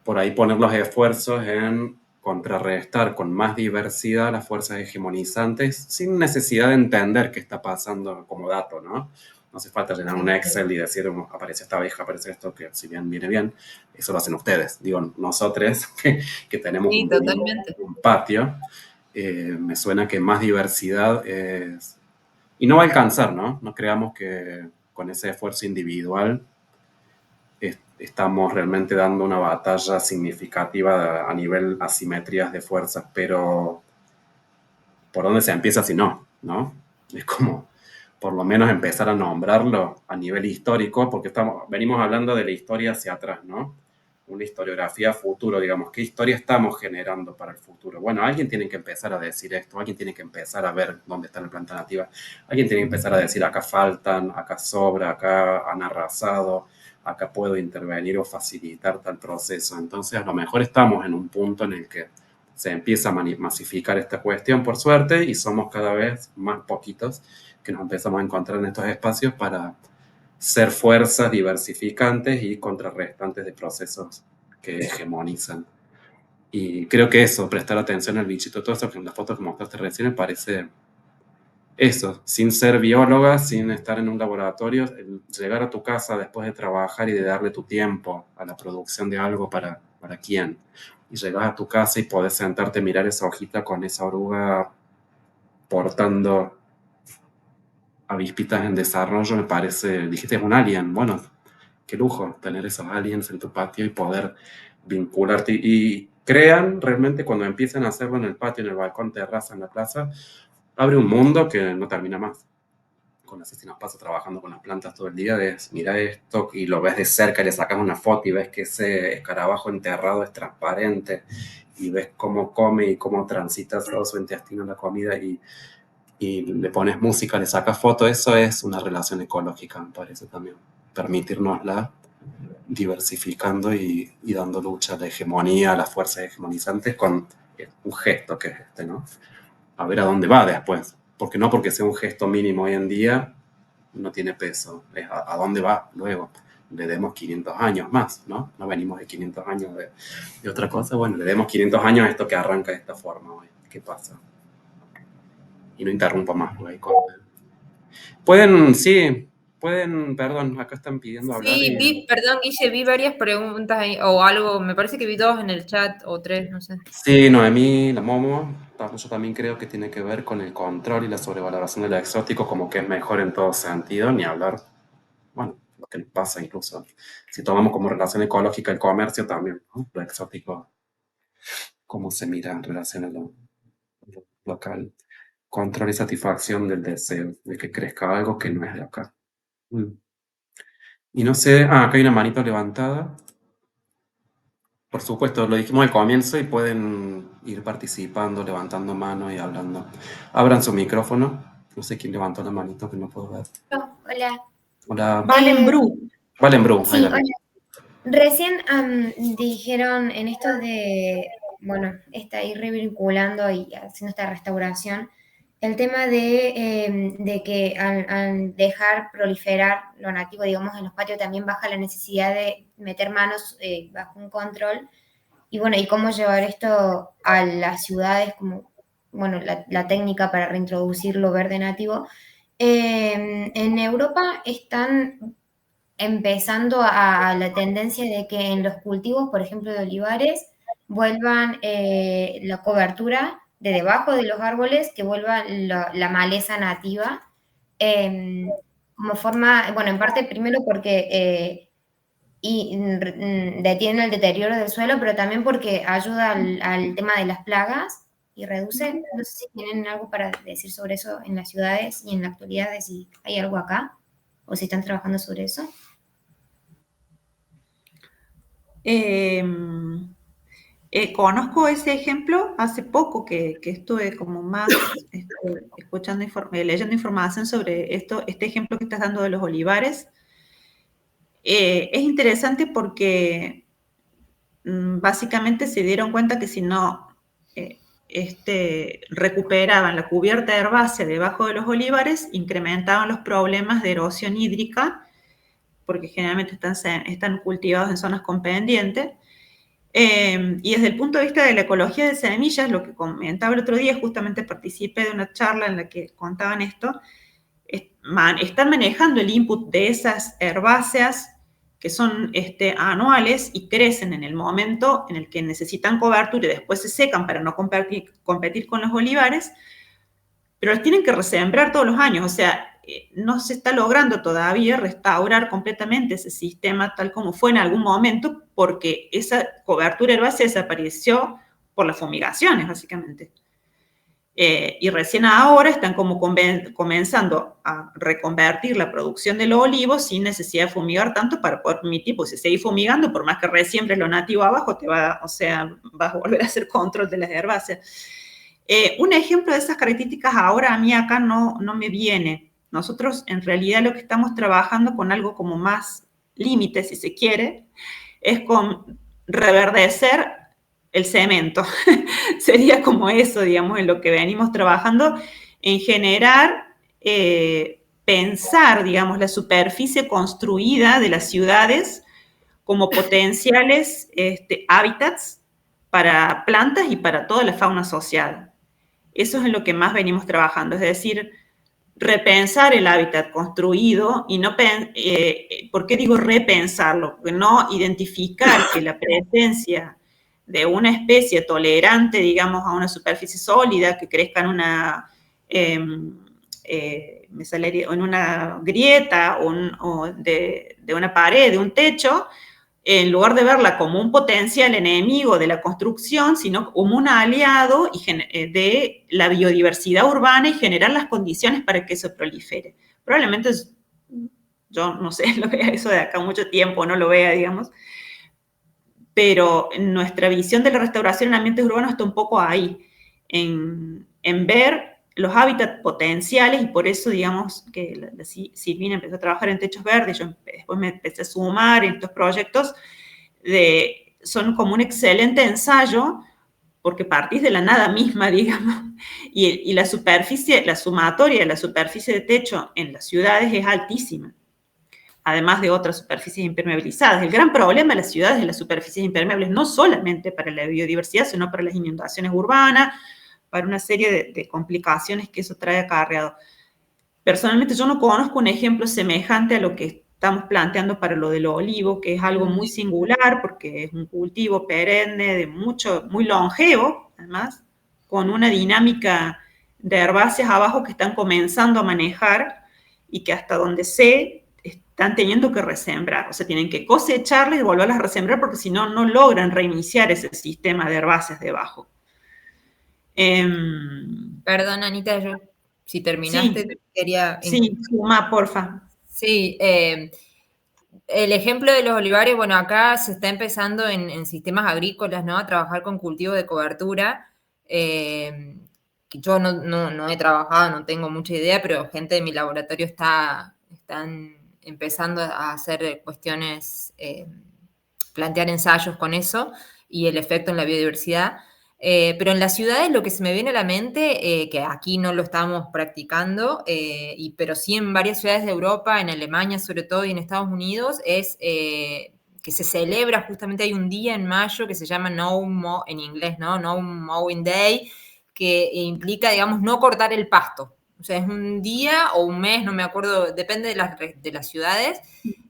por ahí poner los esfuerzos en contrarrestar con más diversidad las fuerzas hegemonizantes sin necesidad de entender qué está pasando como dato, ¿no? No hace falta llenar un Sí, Excel y decir, aparece esta abeja, aparece esto, que si bien viene bien, eso lo hacen ustedes. Digo, nosotros que tenemos sí, totalmente. un patio, me suena que más diversidad es... Y no va a alcanzar, ¿no? No creamos que con ese esfuerzo individual estamos realmente dando una batalla significativa a nivel asimetrías de fuerzas, pero ¿por dónde se empieza si no? ¿No? Es como por lo menos empezar a nombrarlo a nivel histórico, porque venimos hablando de la historia hacia atrás, ¿no? Una historiografía futuro, digamos, ¿qué historia estamos generando para el futuro? Bueno, alguien tiene que empezar a decir esto, alguien tiene que empezar a ver dónde está la planta nativa, alguien tiene que empezar a decir acá faltan, acá sobra, acá han arrasado, acá puedo intervenir o facilitar tal proceso. Entonces, a lo mejor estamos en un punto en el que se empieza a masificar esta cuestión, por suerte, y somos cada vez más poquitos que nos empezamos a encontrar en estos espacios para ser fuerzas diversificantes y contrarrestantes de procesos que hegemonizan. Y creo que eso, prestar atención al bichito, todo eso que en las fotos que mostraste recién, me parece eso, sin ser bióloga, sin estar en un laboratorio, llegar a tu casa después de trabajar y de darle tu tiempo a la producción de algo para quién. Y llegas a tu casa y podés sentarte a mirar esa hojita con esa oruga portando avispitas en desarrollo, me parece, dijiste es un alien, bueno, qué lujo tener esos aliens en tu patio y poder vincularte. Y crean realmente cuando empiezan a hacerlo en el patio, en el balcón, terraza, en la plaza, abre un mundo que no termina más. con así si nos pasa trabajando con las plantas todo el día, es mira esto y lo ves de cerca y le sacas una foto y ves que ese escarabajo enterrado es transparente y ves cómo come y cómo transita todo su intestino en la comida y le pones música, le sacas foto, eso es una relación ecológica, me parece también. Permitirnosla diversificando y dando lucha a la hegemonía, a las fuerzas hegemonizantes con un gesto que es este, ¿no? A ver a dónde va después. Porque no porque sea un gesto mínimo hoy en día, no tiene peso. Es a dónde va luego. Le demos 500 años más, ¿no? No venimos de 500 años de otra cosa. Bueno, le demos 500 años a esto que arranca de esta forma hoy. ¿Qué pasa? Y no interrumpa más, güey. Pueden, sí, pueden, perdón, acá están pidiendo hablar. Sí, perdón, Guille, vi varias preguntas ahí, o algo, me parece que vi 2 en el chat, o 3, no sé. Sí, Noemí, la Momo, yo también creo que tiene que ver con el control y la sobrevaloración de lo exótico, como que es mejor en todo sentido, ni hablar, bueno, lo que nos pasa incluso. Si tomamos como relación ecológica el comercio también, ¿no? Lo exótico, cómo se mira en relación a lo local. Control y satisfacción del deseo, de que crezca algo que no es de acá. Mm. Y no sé, acá hay una manito levantada. Por supuesto, lo dijimos al comienzo y pueden ir participando, levantando mano y hablando. Abran su micrófono. No sé quién levantó la manito que no puedo ver. Oh, hola. Hola. Valen Bru. Valen Bru, ahí Sí, la vi. hola. Recién dijeron en esto de, bueno, está ir revinculando y haciendo esta restauración, el tema de que al dejar proliferar lo nativo, digamos, en los patios también baja la necesidad de meter manos bajo un control. Y bueno, y cómo llevar esto a las ciudades, como, bueno, la técnica para reintroducir lo verde nativo. En Europa están empezando a la tendencia de que en los cultivos, por ejemplo, de olivares, vuelvan la cobertura de debajo de los árboles, que vuelva la maleza nativa, como forma, bueno, en parte primero porque detiene el deterioro del suelo, pero también porque ayuda al tema de las plagas y reduce. No sé si tienen algo para decir sobre eso en las ciudades y en la actualidad, de si hay algo acá o si están trabajando sobre eso. Conozco ese ejemplo hace poco que estuve como más escuchando, leyendo información sobre este ejemplo que estás dando de los olivares. Es interesante porque básicamente se dieron cuenta que si no recuperaban la cubierta herbácea debajo de los olivares, incrementaban los problemas de erosión hídrica, porque generalmente están cultivados en zonas con pendiente. Y desde el punto de vista de la ecología de semillas, lo que comentaba el otro día, justamente participé de una charla en la que contaban esto, están manejando el input de esas herbáceas que son anuales y crecen en el momento en el que necesitan cobertura y después se secan para no competir con los olivares, pero los tienen que resembrar todos los años, o sea, no se está logrando todavía restaurar completamente ese sistema tal como fue en algún momento, porque esa cobertura herbácea desapareció por las fumigaciones, básicamente. Y recién ahora están como comenzando a reconvertir la producción de los olivos sin necesidad de fumigar tanto para poder permitir, pues si seguís fumigando, por más que resiembres lo nativo abajo, vas a volver a hacer control de las herbáceas. Un ejemplo de esas características ahora a mí acá no me viene. Nosotros en realidad lo que estamos trabajando con algo como más límite, si se quiere, es con reverdecer el cemento. Sería como eso, digamos, en lo que venimos trabajando, en generar, pensar, digamos, la superficie construida de las ciudades como potenciales hábitats para plantas y para toda la fauna social. Eso es en lo que más venimos trabajando, es decir, repensar el hábitat construido y no, ¿por qué digo repensarlo? Porque no identificar que la presencia de una especie tolerante, digamos, a una superficie sólida, que crezca en una, en una grieta o de una pared, de un techo, en lugar de verla como un potencial enemigo de la construcción, sino como un aliado de la biodiversidad urbana y generar las condiciones para que eso prolifere. Probablemente yo no sé, lo vea eso de acá mucho tiempo, no lo vea, digamos, pero nuestra visión de la restauración en ambientes urbanos está un poco ahí, en ver los hábitats potenciales, y por eso, digamos, que Silvina empezó a trabajar en techos verdes, yo después me empecé a sumar en estos proyectos, son como un excelente ensayo, porque partís de la nada misma, digamos, y la superficie, la sumatoria de la superficie de techo en las ciudades es altísima, además de otras superficies impermeabilizadas. El gran problema de las ciudades es las superficies impermeables, no solamente para la biodiversidad, sino para las inundaciones urbanas, para una serie de complicaciones que eso trae acarreado. Personalmente yo no conozco un ejemplo semejante a lo que estamos planteando para lo del olivo, que es algo muy singular porque es un cultivo perenne, muy longevo, además, con una dinámica de herbáceas abajo que están comenzando a manejar y que hasta donde sé están teniendo que resembrar, o sea, tienen que cosecharlas y volverlas a resembrar porque si no, no logran reiniciar ese sistema de herbáceas debajo. Perdón, Anita, yo, si terminaste, Sí, quería... sí, suma, porfa. Sí, el ejemplo de los olivares, bueno, acá se está empezando en sistemas agrícolas, ¿no? A trabajar con cultivo de cobertura, que yo no he trabajado, no tengo mucha idea, pero gente de mi laboratorio están empezando a hacer cuestiones, plantear ensayos con eso y el efecto en la biodiversidad. Pero en las ciudades lo que se me viene a la mente, que aquí no lo estamos practicando, pero sí en varias ciudades de Europa, en Alemania sobre todo y en Estados Unidos, es que se celebra, justamente hay un día en mayo que se llama en inglés, ¿no? No Mowing Day, que implica, digamos, no cortar el pasto. O sea, es un día o un mes, no me acuerdo, depende de las ciudades.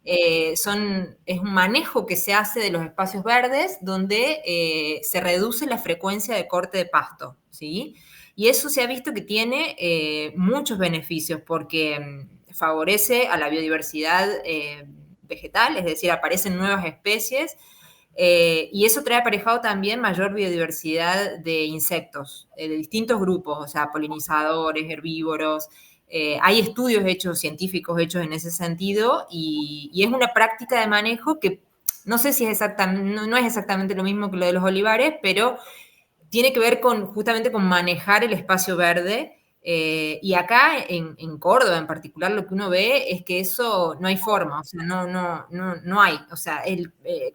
Es un manejo que se hace de los espacios verdes donde se reduce la frecuencia de corte de pasto, ¿sí? Y eso se ha visto que tiene muchos beneficios porque favorece a la biodiversidad vegetal, es decir, aparecen nuevas especies, y eso trae aparejado también mayor biodiversidad de insectos, de distintos grupos, o sea, polinizadores, herbívoros. Hay estudios científicos hechos en ese sentido, y es una práctica de manejo que no sé si es no es exactamente lo mismo que lo de los olivares, pero tiene que ver justamente con manejar el espacio verde. Y acá en Córdoba en particular lo que uno ve es que eso no hay forma, o sea, no hay, o sea,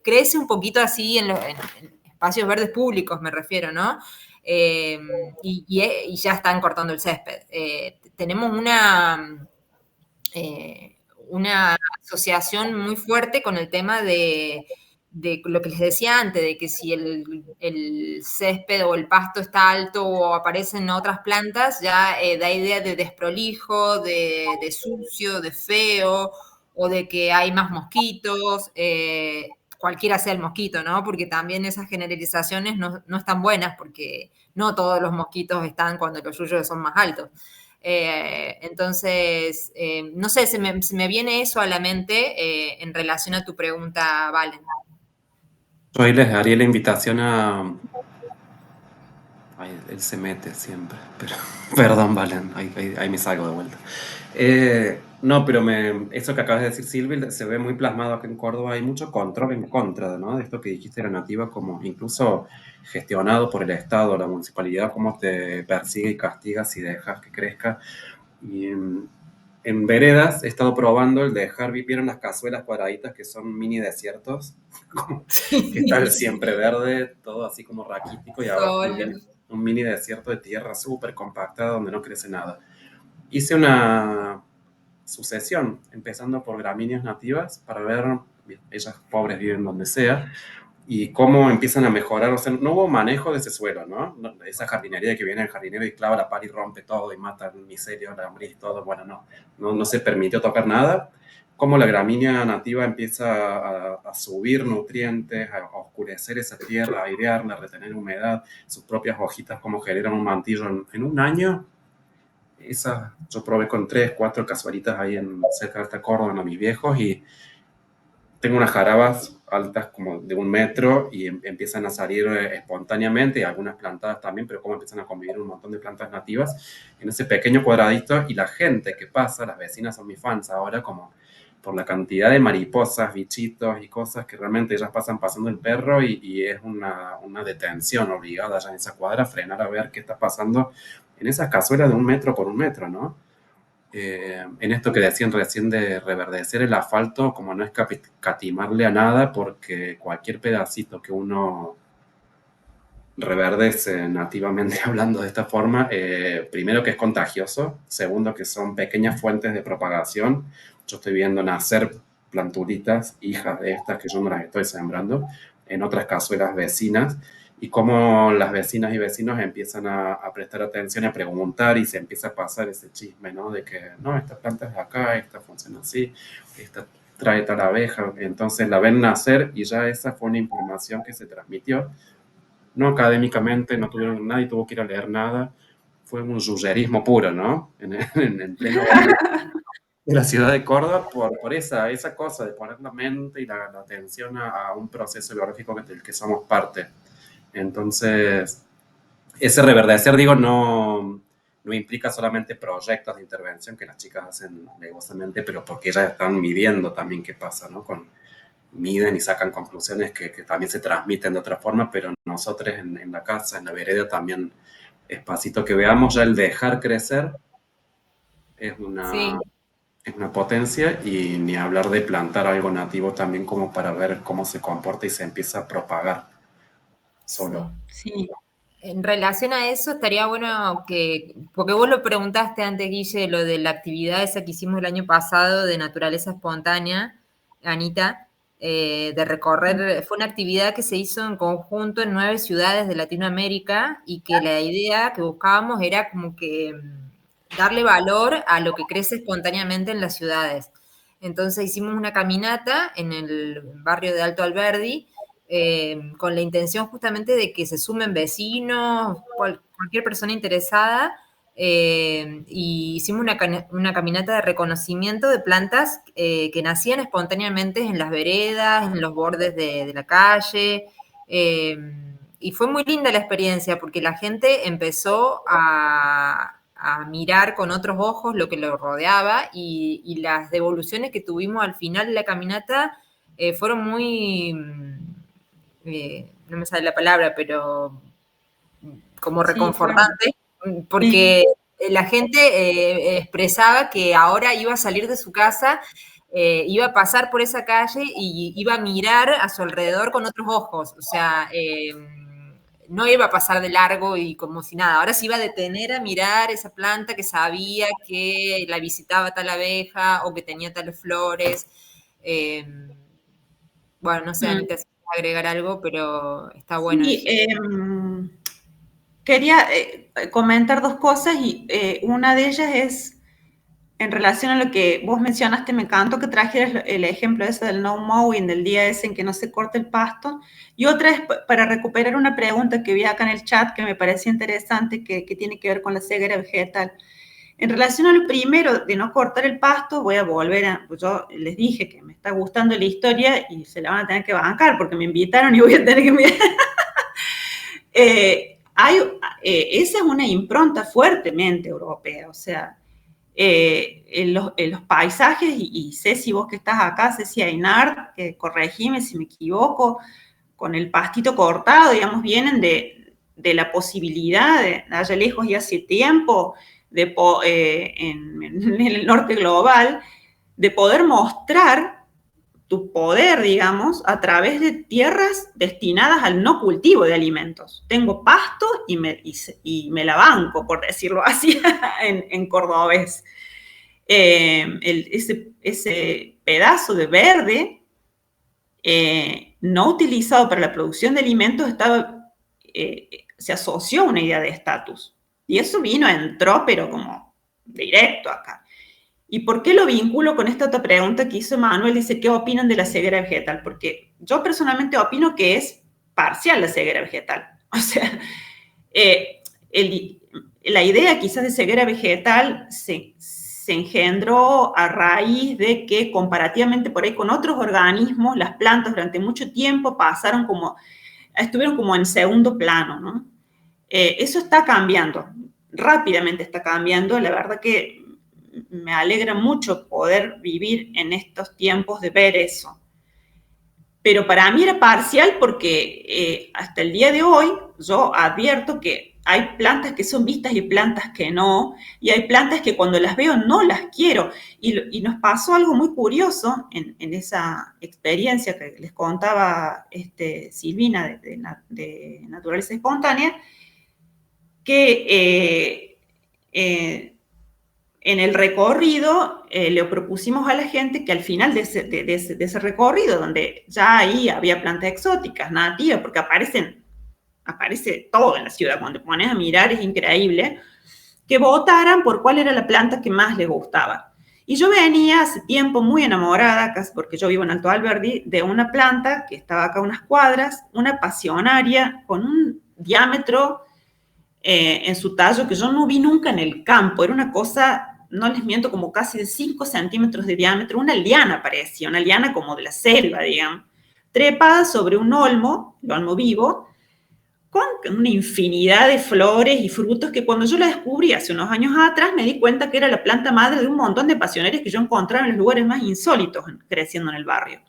crece un poquito así en espacios verdes públicos, me refiero, ¿no? Y ya están cortando el césped. Tenemos una asociación muy fuerte con el tema de lo que les decía antes, de que si el césped o el pasto está alto o aparecen otras plantas, ya da idea de desprolijo, de sucio, de feo, o de que hay más mosquitos, cualquiera sea el mosquito, ¿no? Porque también esas generalizaciones no están buenas, porque no todos los mosquitos están cuando los yuyos son más altos. Entonces, no sé, se me viene eso a la mente en relación a tu pregunta, Valen. Yo ahí les haría la invitación a... Ay, él se mete siempre, pero perdón, Valen, ahí me salgo de vuelta. No, pero eso que acabas de decir, Silvia, se ve muy plasmado acá en Córdoba. Hay mucho control en contra, ¿no? De esto que dijiste de la nativa, como incluso gestionado por el Estado, la municipalidad, cómo te persigue y castiga si dejas que crezca. Y en veredas he estado probando el dejar, ¿vieron las cazuelas cuadraditas que son mini desiertos? Que está el siempre verde, todo así como raquítico, y abajo un mini desierto de tierra súper compactada donde no crece nada. Hice una sucesión, empezando por gramíneas nativas, para ver, ellas pobres viven donde sea, y cómo empiezan a mejorar. O sea, no hubo manejo de ese suelo, ¿no? Esa jardinería que viene el jardinero y clava la pala y rompe todo y mata el micelio, la lombriz, todo. Bueno, no se permitió tocar nada. Cómo la gramínea nativa empieza a subir nutrientes, a oscurecer esa tierra, a airearla, a retener humedad, sus propias hojitas, cómo generan un mantillo en un año. Yo probé con 3, 4 casualitas ahí cerca de esta Córdoba, a mis viejos, y tengo unas jarabas altas como de 1 metro y empiezan a salir espontáneamente, y algunas plantadas también, pero como empiezan a convivir un montón de plantas nativas en ese pequeño cuadradito, y la gente que pasa, las vecinas son mis fans ahora, como por la cantidad de mariposas, bichitos y cosas que realmente ellas pasan pasando el perro, y es una detención obligada ya en esa cuadra, frenar a ver qué está pasando en esas cazuelas de 1 metro por 1 metro, ¿no? En esto que decían recién de reverdecer el asfalto, como no escatimarle a nada, porque cualquier pedacito que uno reverdece nativamente hablando de esta forma, primero que es contagioso, segundo que son pequeñas fuentes de propagación. Yo estoy viendo nacer plantulitas, hijas de estas, que yo no las estoy sembrando, en otras cazuelas vecinas, y cómo las vecinas y vecinos empiezan a prestar atención y a preguntar, y se empieza a pasar ese chisme, ¿no? De que, no, esta planta es de acá, esta funciona así, esta trae tal abeja. Entonces la ven nacer, y ya esa fue una información que se transmitió, no académicamente, nadie tuvo que ir a leer nada, fue un yuyerismo puro, ¿no? En pleno barrio de la ciudad de Córdoba, por esa cosa de poner la mente y la atención a un proceso biológico del que somos parte. Entonces, ese reverdecer, digo, no implica solamente proyectos de intervención que las chicas hacen negociosamente, pero porque ellas están midiendo también qué pasa, ¿no? Miden y sacan conclusiones que también se transmiten de otra forma, pero nosotros en la casa, en la vereda, también espacito que veamos, ya el dejar crecer es Sí. es una potencia, y ni hablar de plantar algo nativo también, como para ver cómo se comporta y se empieza a propagar solo. Sí. En relación a eso, estaría bueno que, porque vos lo preguntaste antes, Guille, lo de la actividad esa que hicimos el año pasado de naturaleza espontánea, Anita, de recorrer, fue una actividad que se hizo en conjunto en 9 ciudades de Latinoamérica, y que la idea que buscábamos era como que darle valor a lo que crece espontáneamente en las ciudades. Entonces hicimos una caminata en el barrio de Alto Alberdi, con la intención justamente de que se sumen vecinos, cualquier persona interesada, y hicimos una caminata de reconocimiento de plantas que nacían espontáneamente en las veredas, en los bordes de la calle, y fue muy linda la experiencia porque la gente empezó a mirar con otros ojos lo que lo rodeaba, y las devoluciones que tuvimos al final de la caminata fueron muy... no me sale la palabra, pero como reconfortante, porque la gente expresaba que ahora iba a salir de su casa, iba a pasar por esa calle y iba a mirar a su alrededor con otros ojos, o sea, no iba a pasar de largo y como si nada, ahora se iba a detener a mirar esa planta que sabía que la visitaba tal abeja o que tenía tales flores. Bueno, no sé, Anita, si quieres agregar algo, pero está bueno Sí, eso. quería comentar 2 cosas, y una de ellas es en relación a lo que vos mencionaste. Me encantó que trajeras el ejemplo ese del no mowing, del día ese en que no se corta el pasto. Y otra es para recuperar una pregunta que vi acá en el chat que me parecía interesante, que tiene que ver con la ceguera vegetal. En relación a lo primero de no cortar el pasto, voy a volver a... Yo les dije que me está gustando la historia y se la van a tener que bancar porque me invitaron y voy a tener que mirar. Esa es una impronta fuertemente europea, o sea, en los paisajes, y Ceci, vos que estás acá, Ceci Ainart, corregime si me equivoco, con el pastito cortado, digamos, vienen de la posibilidad de allá lejos y hace tiempo, en el norte global, de poder mostrar tu poder, digamos, a través de tierras destinadas al no cultivo de alimentos. Tengo pasto y me la banco, por decirlo así, en cordobés. Ese pedazo de verde no utilizado para la producción de alimentos se asoció a una idea de estatus. Y eso entró, pero como directo acá. ¿Y por qué lo vinculo con esta otra pregunta que hizo Manuel? Dice, ¿qué opinan de la ceguera vegetal? Porque yo personalmente opino que es parcial la ceguera vegetal. O sea, la idea quizás de ceguera vegetal se se engendró a raíz de que comparativamente por ahí con otros organismos, las plantas durante mucho tiempo estuvieron como en segundo plano, ¿no? Eso está cambiando, rápidamente está cambiando. La verdad que me alegra mucho poder vivir en estos tiempos de ver eso. Pero para mí era parcial porque hasta el día de hoy yo advierto que hay plantas que son vistas y plantas que no, y hay plantas que cuando las veo no las quiero. Y nos pasó algo muy curioso en esa experiencia que les contaba Silvina de Naturaleza Espontánea, que en el recorrido le propusimos a la gente que al final de ese recorrido, donde ya ahí había plantas exóticas, nativas, porque aparece todo en la ciudad, cuando te pones a mirar es increíble, que votaran por cuál era la planta que más les gustaba. Y yo venía hace tiempo muy enamorada, casi porque yo vivo en Alto Alberdi, de una planta que estaba acá a unas cuadras, una pasionaria con un diámetro en su tallo que yo no vi nunca en el campo. Era una cosa, no les miento, como casi de 5 centímetros de diámetro, una liana parecía, una liana como de la selva, digamos, trepada sobre un olmo, el olmo vivo, con una infinidad de flores y frutos que cuando yo la descubrí hace unos años atrás me di cuenta que era la planta madre de un montón de pasionarias que yo encontraba en los lugares más insólitos creciendo en el barrio.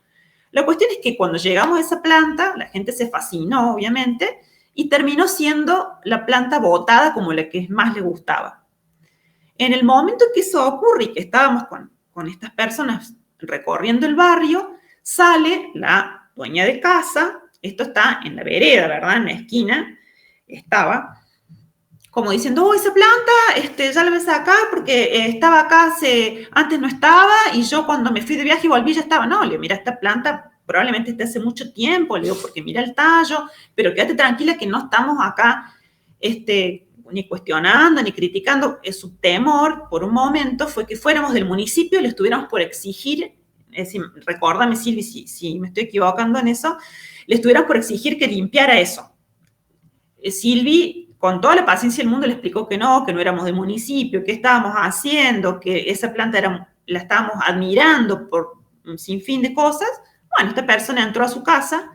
La cuestión es que cuando llegamos a esa planta, la gente se fascinó, obviamente, y terminó siendo la planta votada como la que más le gustaba. En el momento que eso ocurre y que estábamos con estas personas recorriendo el barrio, sale la dueña de casa, esto está en la vereda, ¿verdad? En la esquina estaba, como diciendo, oh, esa planta, ya la ves acá porque estaba acá, antes no estaba, y yo cuando me fui de viaje y volví ya estaba. No, le digo, mira, esta planta probablemente esté hace mucho tiempo, le digo, porque mira el tallo, pero quédate tranquila que no estamos acá ni cuestionando, ni criticando. Su temor, por un momento, fue que fuéramos del municipio y le estuviéramos por exigir, recórdame, Silvi, si me estoy equivocando en eso, le estuviéramos por exigir que limpiara eso. Silvi, con toda la paciencia del mundo, le explicó que no éramos del municipio, que estábamos haciendo, que esa planta la estábamos admirando por un sinfín de cosas. Bueno, esta persona entró a su casa,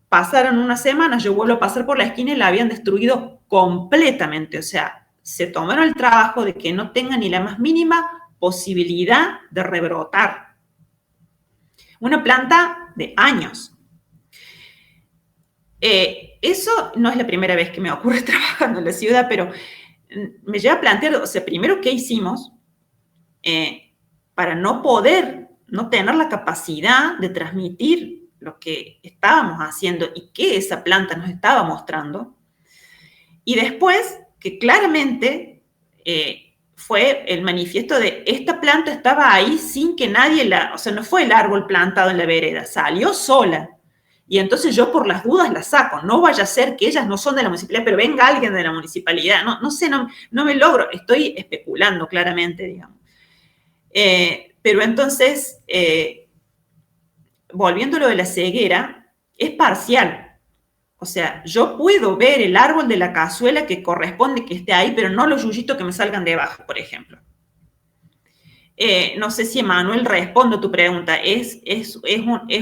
pasaron unas semanas, yo vuelvo a pasar por la esquina y la habían destruido completamente. O sea, se tomaron el trabajo de que no tenga ni la más mínima posibilidad de rebrotar. Una planta de años. Eso no es la primera vez que me ocurre trabajando en la ciudad, pero me lleva a plantear, o sea, primero, ¿qué hicimos para no tener la capacidad de transmitir lo que estábamos haciendo y qué esa planta nos estaba mostrando? Y después, que claramente fue el manifiesto de esta planta estaba ahí sin que nadie o sea, no fue el árbol plantado en la vereda, salió sola. Y entonces yo por las dudas la saco. No vaya a ser que ellas no son de la municipalidad, pero venga alguien de la municipalidad. No sé, no me logro. Estoy especulando claramente, digamos. Pero entonces, volviendo a lo de la ceguera, es parcial. O sea, yo puedo ver el árbol de la cazuela que corresponde que esté ahí, pero no los yuyitos que me salgan debajo, por ejemplo. No sé si Emanuel responde a tu pregunta. Es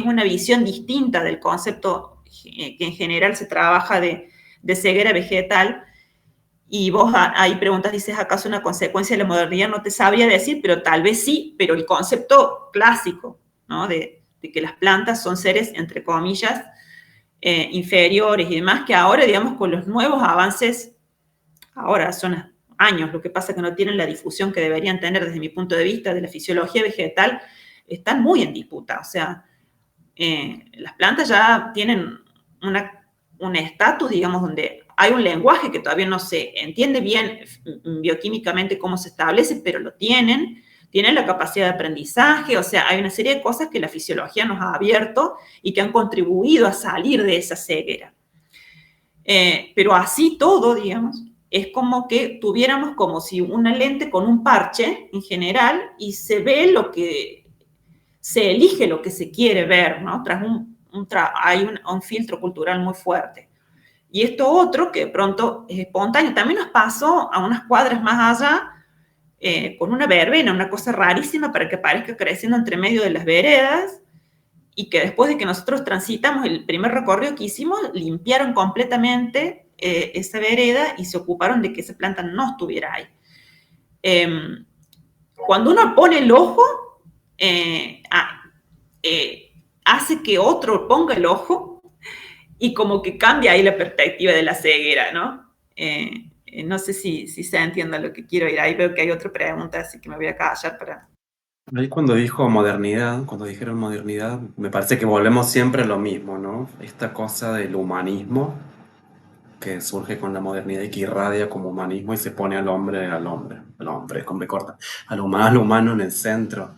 una visión distinta del concepto que en general se trabaja de ceguera vegetal. Y vos ahí preguntas, dices, ¿acaso una consecuencia de la modernidad? No te sabría decir, pero tal vez sí. Pero el concepto clásico, ¿no? de que las plantas son seres, entre comillas, inferiores y demás, que ahora, digamos, con los nuevos avances, ahora son años, lo que pasa es que no tienen la difusión que deberían tener desde mi punto de vista de la fisiología vegetal, están muy en disputa. O sea, las plantas ya tienen un estatus, digamos, donde hay un lenguaje que todavía no se entiende bien bioquímicamente cómo se establece, pero lo tienen la capacidad de aprendizaje. O sea, hay una serie de cosas que la fisiología nos ha abierto y que han contribuido a salir de esa ceguera. Pero así todo, digamos, es como que tuviéramos como si una lente con un parche en general y se ve se elige lo que se quiere ver, ¿no? Tras hay un filtro cultural muy fuerte. Y esto otro que de pronto es espontáneo, también nos pasó a unas cuadras más allá, con una verbena, una cosa rarísima para que aparezca creciendo entre medio de las veredas, y que después de que nosotros transitamos el primer recorrido que hicimos, limpiaron completamente esa vereda y se ocuparon de que esa planta no estuviera ahí. Cuando uno pone el ojo, hace que otro ponga el ojo y como que cambia ahí la perspectiva de la ceguera, ¿no? No sé si se entiende lo que quiero ir. Ahí veo que hay otra pregunta, así que me voy a callar para... Ahí cuando dijeron modernidad, me parece que volvemos siempre a lo mismo, ¿no? Esta cosa del humanismo que surge con la modernidad y que irradia como humanismo y se pone al hombre, con B corta, al humano en el centro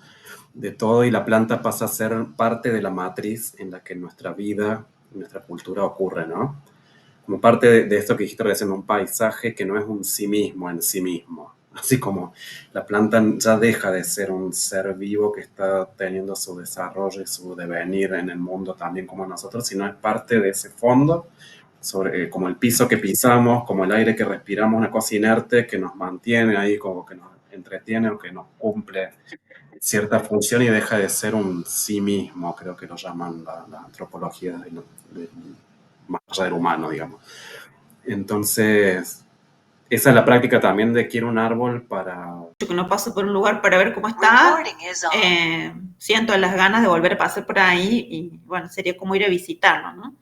de todo, y la planta pasa a ser parte de la matriz en la que nuestra vida, nuestra cultura ocurre, ¿no? Como parte de esto que dijiste recién, un paisaje que no es un sí mismo en sí mismo. Así como la planta ya deja de ser un ser vivo que está teniendo su desarrollo y su devenir en el mundo también como nosotros, sino es parte de ese fondo, como el piso que pisamos, como el aire que respiramos, una cosa inerte que nos mantiene ahí, como que nos entretiene o que nos cumple cierta función y deja de ser un sí mismo, creo que lo llaman la antropología más allá del humano, digamos. Entonces, esa es la práctica también de quiero un árbol para... que no paso por un lugar para ver cómo está, siento las ganas de volver a pasar por ahí y bueno, sería como ir a visitarlo, ¿no?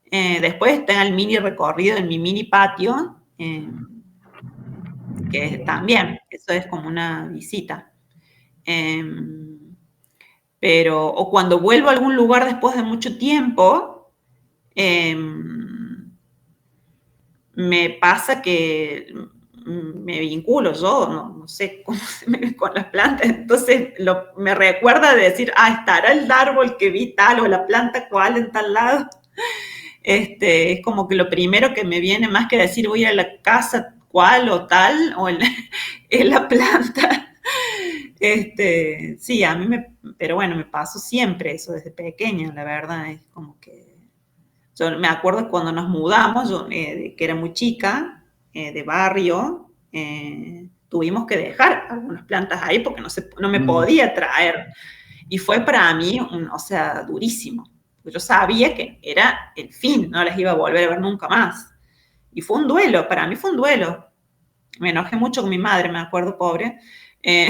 Después está el mini recorrido en mi mini patio, que también, eso es como una visita. Pero, o cuando vuelvo a algún lugar después de mucho tiempo, me pasa que me vinculo yo, no sé cómo se me ve con las plantas, entonces me recuerda de decir, estará el árbol que vi tal o la planta cual en tal lado. Es como que lo primero que me viene, más que decir voy a ir a la casa cual o tal, o en la planta. Sí, a mí pero bueno, me pasó siempre eso desde pequeña, la verdad, es como que yo me acuerdo cuando nos mudamos, yo, que era muy chica, de barrio, tuvimos que dejar algunas plantas ahí porque no me podía traer. Y fue para mí, o sea, durísimo. Yo sabía que era el fin, no las iba a volver a ver nunca más. Y fue un duelo, para mí fue un duelo. Me enojé mucho con mi madre, me acuerdo, pobre. Y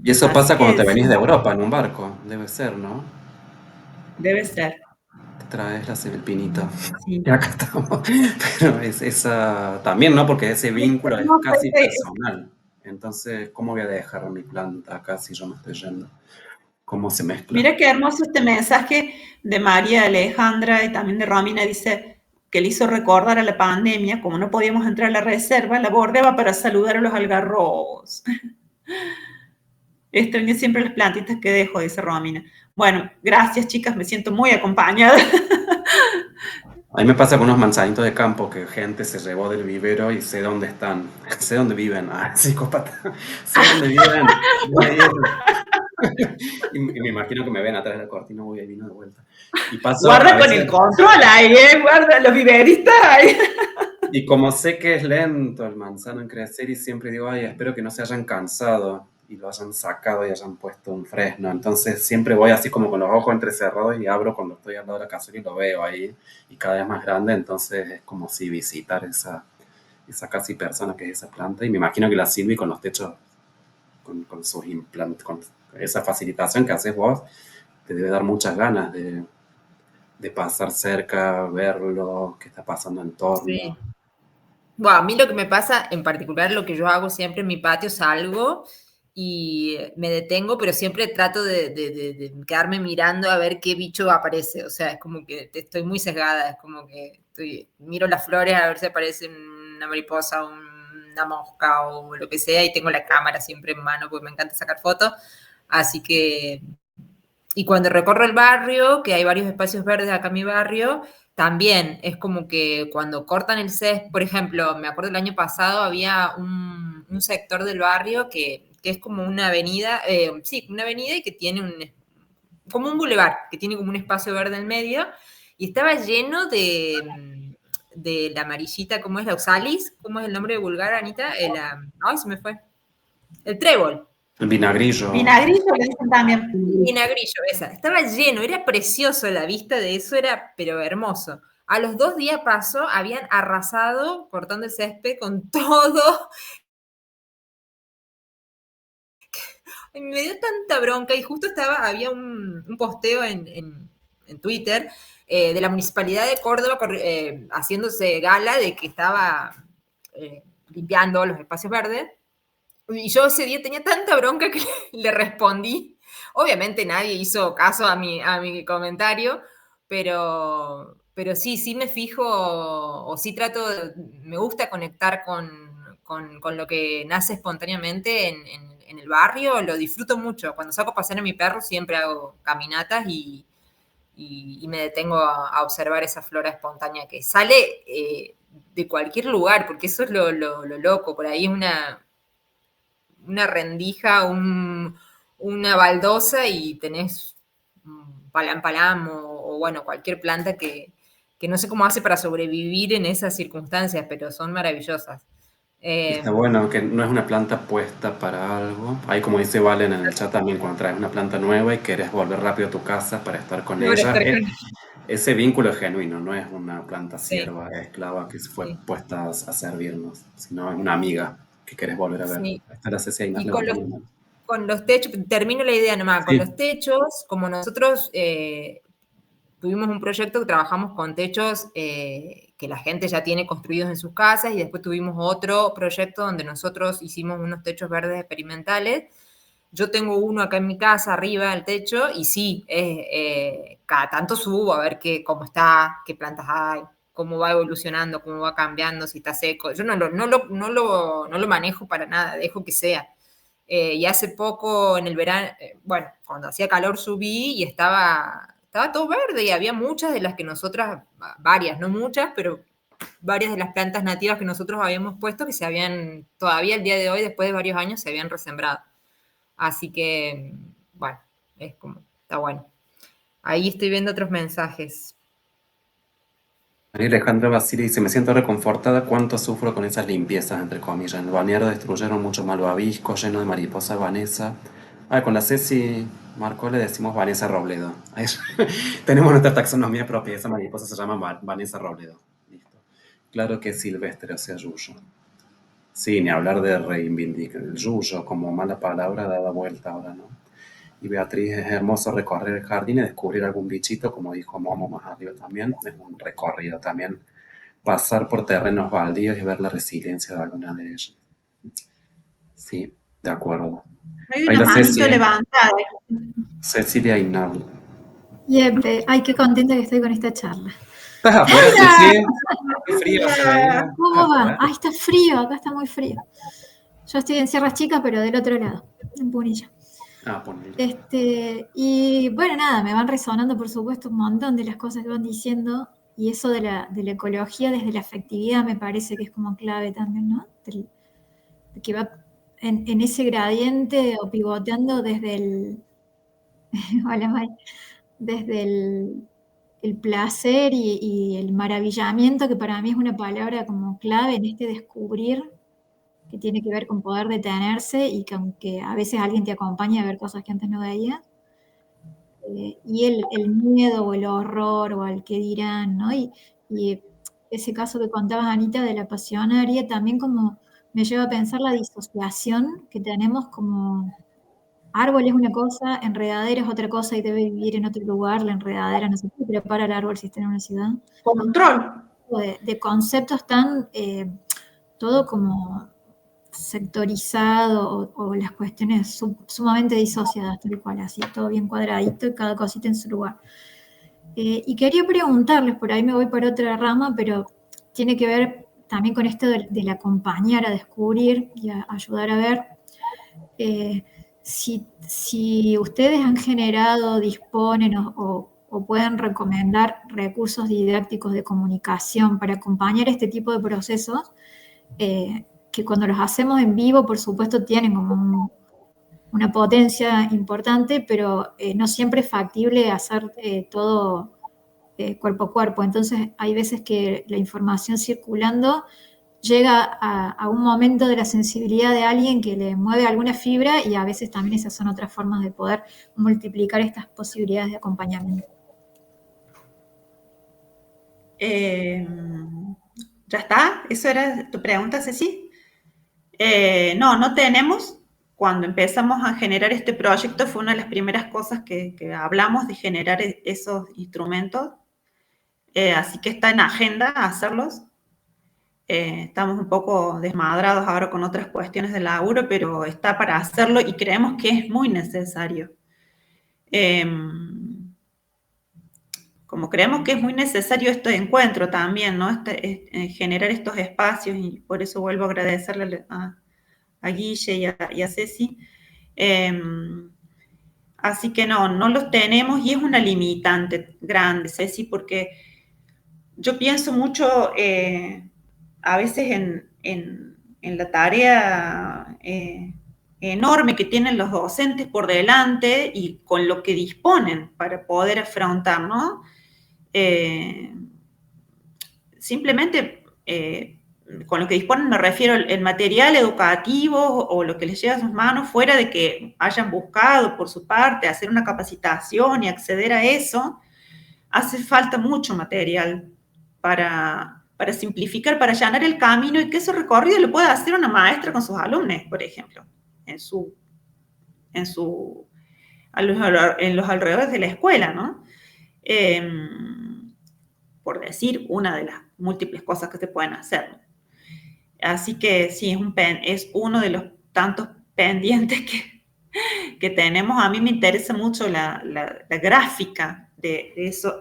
eso pasa cuando te venís de Europa en un barco, debe ser, ¿no? Debe ser. Te traes el pinito. Sí. Y acá estamos. Pero es esa también, ¿no? Porque ese vínculo es casi personal. Entonces, ¿cómo voy a dejar mi planta acá si yo me estoy yendo? ¿Cómo se mezcla? Mira qué hermoso este mensaje de María Alejandra y también de Romina. Dice que le hizo recordar a la pandemia, como no podíamos entrar a la reserva, la bordeaba para saludar a los algarrobos. Extrañé siempre las plantitas que dejo, dice Romina. Bueno, gracias, chicas, me siento muy acompañada. A mí me pasa con unos manzanitos de campo que gente se llevó del vivero y sé dónde están, sé dónde viven. Psicópata, sé dónde viven. Y me imagino que me ven atrás de la cortina, voy ahí vino de vuelta. Y paso guarda con el control ahí, guarda los viveristas ahí. Y como sé que es lento el manzano en crecer y siempre digo, espero que no se hayan cansado y lo hayan sacado y hayan puesto un fresno. Entonces siempre voy así como con los ojos entrecerrados y abro cuando estoy al lado de la cazuela y lo veo ahí y cada vez más grande. Entonces es como si visitar esa casi persona que es esa planta. Y me imagino que la Silvi con los techos, con sus implantes, con esa facilitación que haces vos, te debe dar muchas ganas de pasar cerca, verlo, qué está pasando en torno. Sí. Bueno, a mí lo que me pasa, en particular lo que yo hago siempre en mi patio, salgo y me detengo, pero siempre trato de quedarme mirando a ver qué bicho aparece. O sea, es como que estoy muy sesgada, es como que miro las flores a ver si aparece una mariposa, una mosca o lo que sea, y tengo la cámara siempre en mano porque me encanta sacar fotos. Así que... Y cuando recorro el barrio, que hay varios espacios verdes acá en mi barrio, también es como que cuando cortan el césped, por ejemplo, me acuerdo el año pasado había un sector del barrio que es como una avenida, una avenida y que tiene como un bulevar, que tiene como un espacio verde en medio, y estaba lleno de de la amarillita, ¿cómo es? La oxalis, ¿cómo es el nombre vulgar, Anita? Ay, se me fue. El trébol. El vinagrillo. Vinagrillo le dicen también. Vinagrillo, esa. Estaba lleno, era precioso la vista de eso, era pero hermoso. A los 2 días pasó, habían arrasado cortando el césped con todo. Me dio tanta bronca y justo había un posteo en Twitter de la Municipalidad de Córdoba haciéndose gala de que estaba limpiando los espacios verdes. Y yo ese día tenía tanta bronca que le respondí. Obviamente nadie hizo caso a mi comentario, pero sí me fijo o sí me gusta conectar con lo que nace espontáneamente en el barrio, lo disfruto mucho. Cuando saco a pasear a mi perro siempre hago caminatas y me detengo a observar esa flora espontánea que sale de cualquier lugar, porque eso es lo loco. Por ahí es una rendija, una baldosa y tenés palam palam o bueno, cualquier planta que no sé cómo hace para sobrevivir en esas circunstancias, pero son maravillosas. Está bueno que no es una planta puesta para algo. Ahí como dice Valen en el chat también, cuando traes una planta nueva y querés volver rápido a tu casa para estar con ella, ese vínculo es genuino, no es una planta sierva, esclava que fue puesta a servirnos, sino es una amiga que querés volver a ver. Sí. Está la Ceci ahí, Y con los techos, termino la idea nomás, Sí. con los techos, como nosotros tuvimos un proyecto que trabajamos con techos que la gente ya tiene construidos en sus casas y después tuvimos otro proyecto donde nosotros hicimos unos techos verdes experimentales. Yo tengo uno acá en mi casa, arriba del techo, y sí, cada tanto subo a ver cómo está, qué plantas hay, cómo va evolucionando, cómo va cambiando, si está seco. Yo no lo manejo para nada, dejo que sea. Y hace poco, en el verano, bueno, cuando hacía calor subí y estaba todo verde y había muchas de las que nosotras, varias, no muchas, pero varias de las plantas nativas que nosotros habíamos puesto que todavía el día de hoy, después de varios años, se habían resembrado. Así que, bueno, está bueno. Ahí estoy viendo otros mensajes. María Alejandra Basile dice, me siento reconfortada, cuánto sufro con esas limpiezas, entre comillas. En el balneario destruyeron mucho malvavisco, lleno de mariposas Vanessa. Con la Ceci Marco le decimos Vanessa Robledo. Tenemos nuestra taxonomía propia, esa mariposa se llama Vanessa Robledo. Listo. Claro que es silvestre, o sea, yuyo. Sí, ni hablar de reivindicar el yuyo como mala palabra dada vuelta ahora, ¿no? Y Beatriz, es hermoso recorrer el jardín y descubrir algún bichito, como dijo Momo más arriba también. Es un recorrido también. Pasar por terrenos baldíos y ver la resiliencia de alguna de ellas. Sí, de acuerdo. Hay una manito levantada. Cecilia Hinal. Yepe, ay, qué contenta que estoy con esta charla. ¿Estás afuera, Ceci? Qué frío. ¿Cómo va? Ay, está frío, acá está muy frío. Yo estoy en Sierras Chicas, pero del otro lado, en Punilla. Punilla. Y bueno, nada, me van resonando, por supuesto, un montón de las cosas que van diciendo, y eso de la ecología desde la afectividad me parece que es como clave también, ¿no? Que va en ese gradiente o pivoteando desde el... Hola, May. Desde el placer y el maravillamiento, que para mí es una palabra como clave en este descubrir, que tiene que ver con poder detenerse y que aunque a veces alguien te acompaña a ver cosas que antes no veías, y el miedo o el horror o al qué dirán, ¿no? Y ese caso que contabas, Anita, de la pasionaria, también como me lleva a pensar la disociación que tenemos como árbol es una cosa, enredadera es otra cosa y debe vivir en otro lugar, la enredadera no se puede prepara el árbol si está en una ciudad. Control. De conceptos tan, todo como sectorizado o las cuestiones sumamente disociadas, tal cual, así, todo bien cuadradito y cada cosita en su lugar. Y quería preguntarles, por ahí me voy para otra rama, pero tiene que ver también con esto del acompañar a descubrir y a ayudar a ver. Si ustedes han generado, disponen o pueden recomendar recursos didácticos de comunicación para acompañar este tipo de procesos, que cuando los hacemos en vivo, por supuesto, tienen como una potencia importante, pero no siempre es factible hacer todo cuerpo a cuerpo. Entonces hay veces que la información circulando llega a un momento de la sensibilidad de alguien que le mueve alguna fibra, y a veces también esas son otras formas de poder multiplicar estas posibilidades de acompañamiento. ¿Ya está? ¿Eso era tu pregunta, Ceci? No tenemos. Cuando empezamos a generar este proyecto fue una de las primeras cosas que hablamos, de generar esos instrumentos. Así que está en agenda hacerlos. Estamos un poco desmadrados ahora con otras cuestiones del laburo, pero está para hacerlo y creemos que es muy necesario. Como creemos que es muy necesario este encuentro también, ¿no? Generar estos espacios, y por eso vuelvo a agradecerle a Guille y a Ceci. Así que no los tenemos, y es una limitante grande, Ceci, porque yo pienso mucho a veces en la tarea enorme que tienen los docentes por delante y con lo que disponen para poder afrontar, ¿no? Simplemente con lo que disponen me refiero al material educativo o lo que les llega a sus manos, fuera de que hayan buscado por su parte hacer una capacitación y acceder a eso. Hace falta mucho material para simplificar, para allanar el camino, y que ese recorrido lo pueda hacer una maestra con sus alumnos, por ejemplo, en los alrededores de la escuela, ¿no? Por decir una de las múltiples cosas que se pueden hacer. Así que sí, es uno de los tantos pendientes que tenemos. A mí me interesa mucho la gráfica de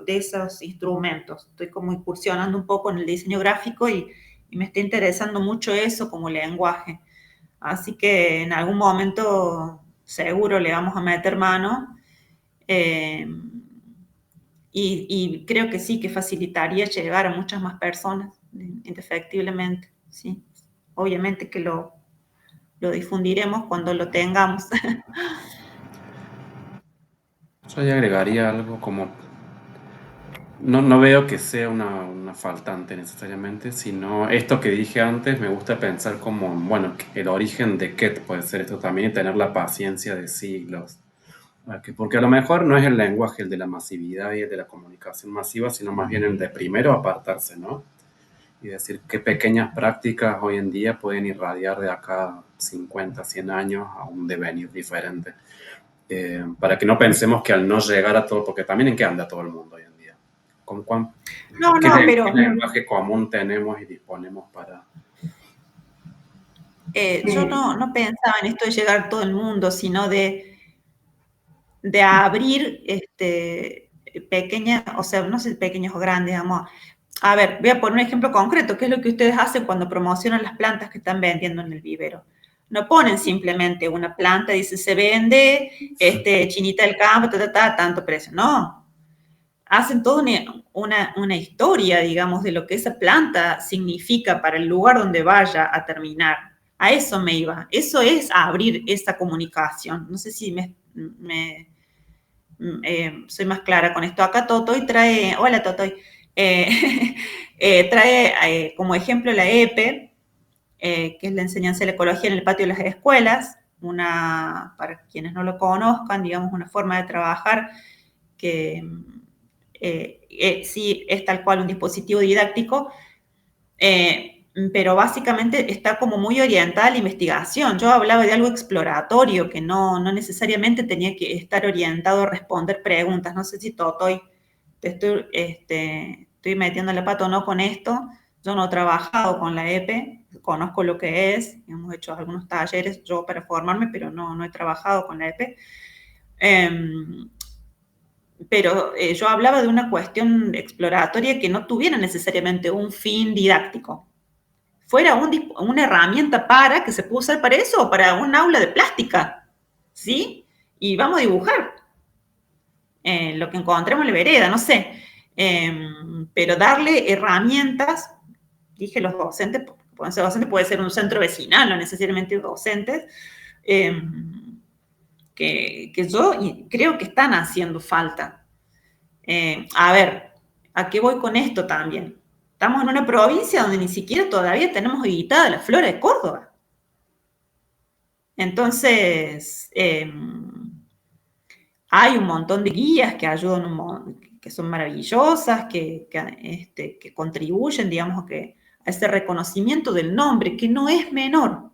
esos instrumentos. Estoy como incursionando un poco en el diseño gráfico y me está interesando mucho eso como lenguaje. Así que en algún momento seguro le vamos a meter mano. Y creo que sí, que facilitaría llegar a muchas más personas, indefectiblemente, sí. Obviamente que lo difundiremos cuando lo tengamos. Yo ahí agregaría algo como, no veo que sea una faltante necesariamente, sino esto que dije antes, me gusta pensar como, bueno, el origen de qué puede ser esto también, y tener la paciencia de siglos. Porque a lo mejor no es el lenguaje el de la masividad y el de la comunicación masiva, sino más bien el de primero apartarse, ¿no? Y decir qué pequeñas prácticas hoy en día pueden irradiar de acá 50, 100 años a un devenir diferente. Para que no pensemos que al no llegar a todo, porque también en qué anda todo el mundo hoy en día. ¿Qué lenguaje común tenemos y disponemos para...? Yo no pensaba en esto de llegar a todo el mundo, sino de abrir pequeñas, o sea, no sé, pequeños o grandes, vamos. A ver, voy a poner un ejemplo concreto. ¿Qué es lo que ustedes hacen cuando promocionan las plantas que están vendiendo en el vivero? No ponen simplemente una planta, dice se vende, chinita del campo, tanto precio. No. Hacen toda una historia, digamos, de lo que esa planta significa para el lugar donde vaya a terminar. A eso me iba. Eso es abrir esa comunicación. No sé si soy más clara con esto. Acá Totoy trae, hola Totoy, trae como ejemplo la EPE, que es la enseñanza de la ecología en el patio de las escuelas, para quienes no lo conozcan, digamos, una forma de trabajar que sí es tal cual un dispositivo didáctico, pero básicamente está como muy orientada a la investigación. Yo hablaba de algo exploratorio, que no necesariamente tenía que estar orientado a responder preguntas. No sé si Totoy, estoy metiendo la pata o no con esto. Yo no he trabajado con la EPE, conozco lo que es, hemos hecho algunos talleres yo para formarme, pero no he trabajado con la EPE. Pero yo hablaba de una cuestión exploratoria que no tuviera necesariamente un fin didáctico. Fuera una herramienta que se puede usar para eso, o para un aula de plástica, ¿sí? Y vamos a dibujar lo que encontremos en la vereda, no sé. Pero darle herramientas, dije los docentes, pueden ser docentes, puede ser un centro vecinal, no necesariamente docentes, que yo creo que están haciendo falta. A ver, ¿A qué voy con esto también? Estamos en una provincia donde ni siquiera todavía tenemos editada la flora de Córdoba. Entonces, hay un montón de guías que ayudan, que son maravillosas, que contribuyen, digamos, a ese reconocimiento del nombre, que no es menor.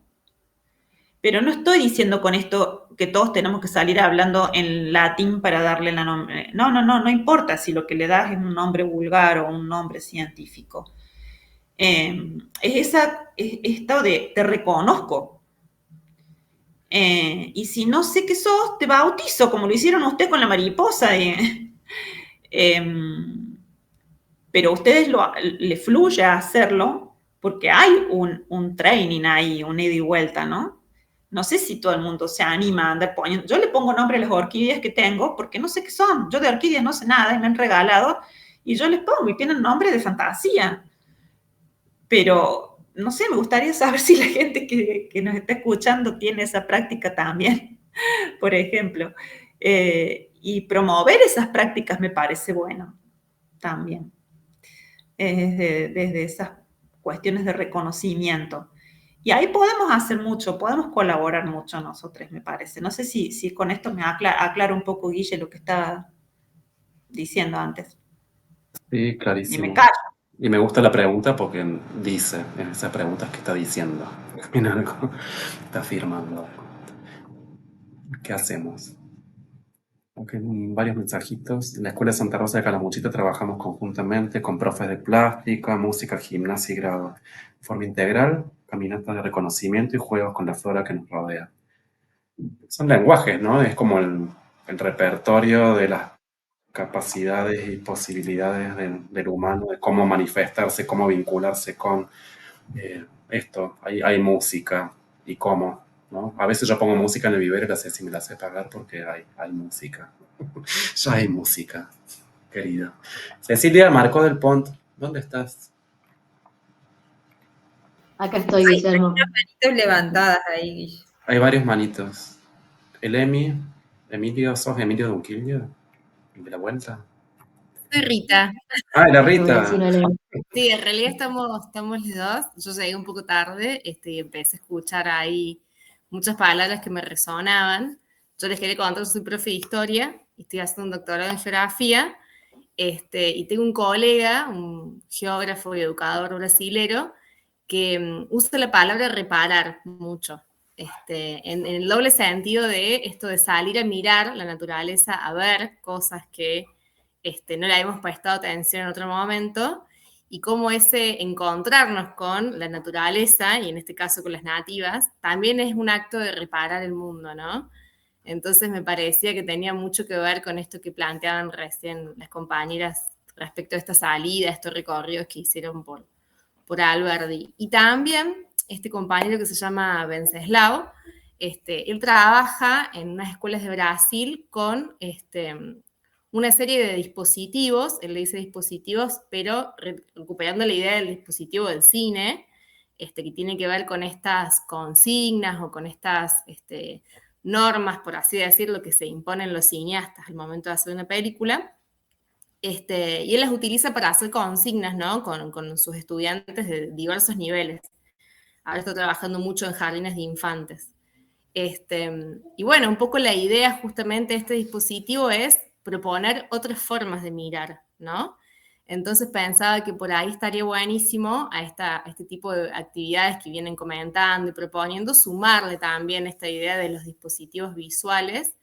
Pero no estoy diciendo con esto que todos tenemos que salir hablando en latín para darle la nombre. No importa si lo que le das es un nombre vulgar o un nombre científico. Es esto de te reconozco. Y si no sé qué sos, te bautizo, como lo hicieron ustedes con la mariposa. Pero a ustedes le fluye a hacerlo porque hay un training ahí, un ida y vuelta, ¿no? No sé si todo el mundo se anima a andar poniendo. Yo le pongo nombre a las orquídeas que tengo porque no sé qué son. Yo de orquídeas no sé nada y me han regalado y yo les pongo y tienen nombre de fantasía. Pero, no sé, me gustaría saber si la gente que nos está escuchando tiene esa práctica también, por ejemplo. Y promover esas prácticas me parece bueno también. Desde esas cuestiones de reconocimiento. Y ahí podemos hacer mucho, podemos colaborar mucho nosotros, me parece. No sé si con esto me aclaro un poco, Guille, lo que estaba diciendo antes. Sí, clarísimo. Y me callo. Y me gusta la pregunta porque dice en esas preguntas que está diciendo, en algo, está afirmando algo. ¿Qué hacemos? Ok, varios mensajitos. En la Escuela Santa Rosa de Calamuchita trabajamos conjuntamente con profes de plástica, música, gimnasia y grado. De forma integral, caminatas de reconocimiento y juegos con la flora que nos rodea. Son lenguajes, ¿no? Es como el repertorio de las capacidades y posibilidades del humano, de cómo manifestarse, cómo vincularse con esto. Hay música y cómo, ¿no? A veces yo pongo música en el vivero y no sé si me la sé pagar porque hay música. Ya hay música, querida. Cecilia Marcó del Pont, ¿dónde estás? Acá estoy, Guillermo. Manitos levantadas ahí, Guille. Hay varios manitos. Emilio, ¿sos Emilio de Unquillo? ¿El de la vuelta? Soy Rita. Ah, la Nuestro Rita. vecino Elena. Sí, en realidad estamos los dos. Yo llegué un poco tarde y empecé a escuchar ahí muchas palabras que me resonaban. Yo les quería contar, yo soy profe de historia y estoy haciendo un doctorado en geografía. Y tengo un colega, un geógrafo y educador brasilero, que usa la palabra reparar mucho. En el doble sentido de esto de salir a mirar la naturaleza, a ver cosas que no le habíamos prestado atención en otro momento, y cómo ese encontrarnos con la naturaleza, y en este caso con las nativas, también es un acto de reparar el mundo, ¿no? Entonces me parecía que tenía mucho que ver con esto que planteaban recién las compañeras respecto a esta salida, estos recorridos que hicieron por Alberdi. Y también este compañero que se llama Wenceslao, él trabaja en unas escuelas de Brasil con una serie de dispositivos, él le dice dispositivos, pero recuperando la idea del dispositivo del cine, que tiene que ver con estas consignas o con estas normas, por así decirlo, que se imponen los cineastas al momento de hacer una película. Y él las utiliza para hacer consignas, ¿no? Con sus estudiantes de diversos niveles. Ahora está trabajando mucho en jardines de infantes. Y bueno, un poco la idea justamente de este dispositivo es proponer otras formas de mirar, ¿no? Entonces pensaba que por ahí estaría buenísimo a este tipo de actividades que vienen comentando y proponiendo, sumarle también esta idea de los dispositivos visuales,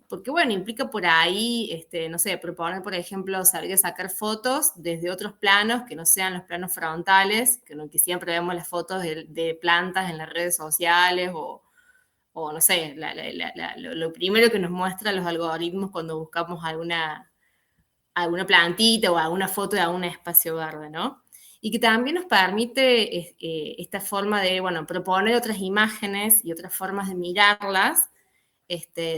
porque bueno, implica por ahí, no sé, proponer, por ejemplo, saber sacar fotos desde otros planos que no sean los planos frontales, que siempre vemos las fotos de plantas en las redes sociales o no sé, lo primero que nos muestran los algoritmos cuando buscamos alguna plantita o alguna foto de algún espacio verde, ¿no? Y que también nos permite esta forma de, bueno, proponer otras imágenes y otras formas de mirarlas,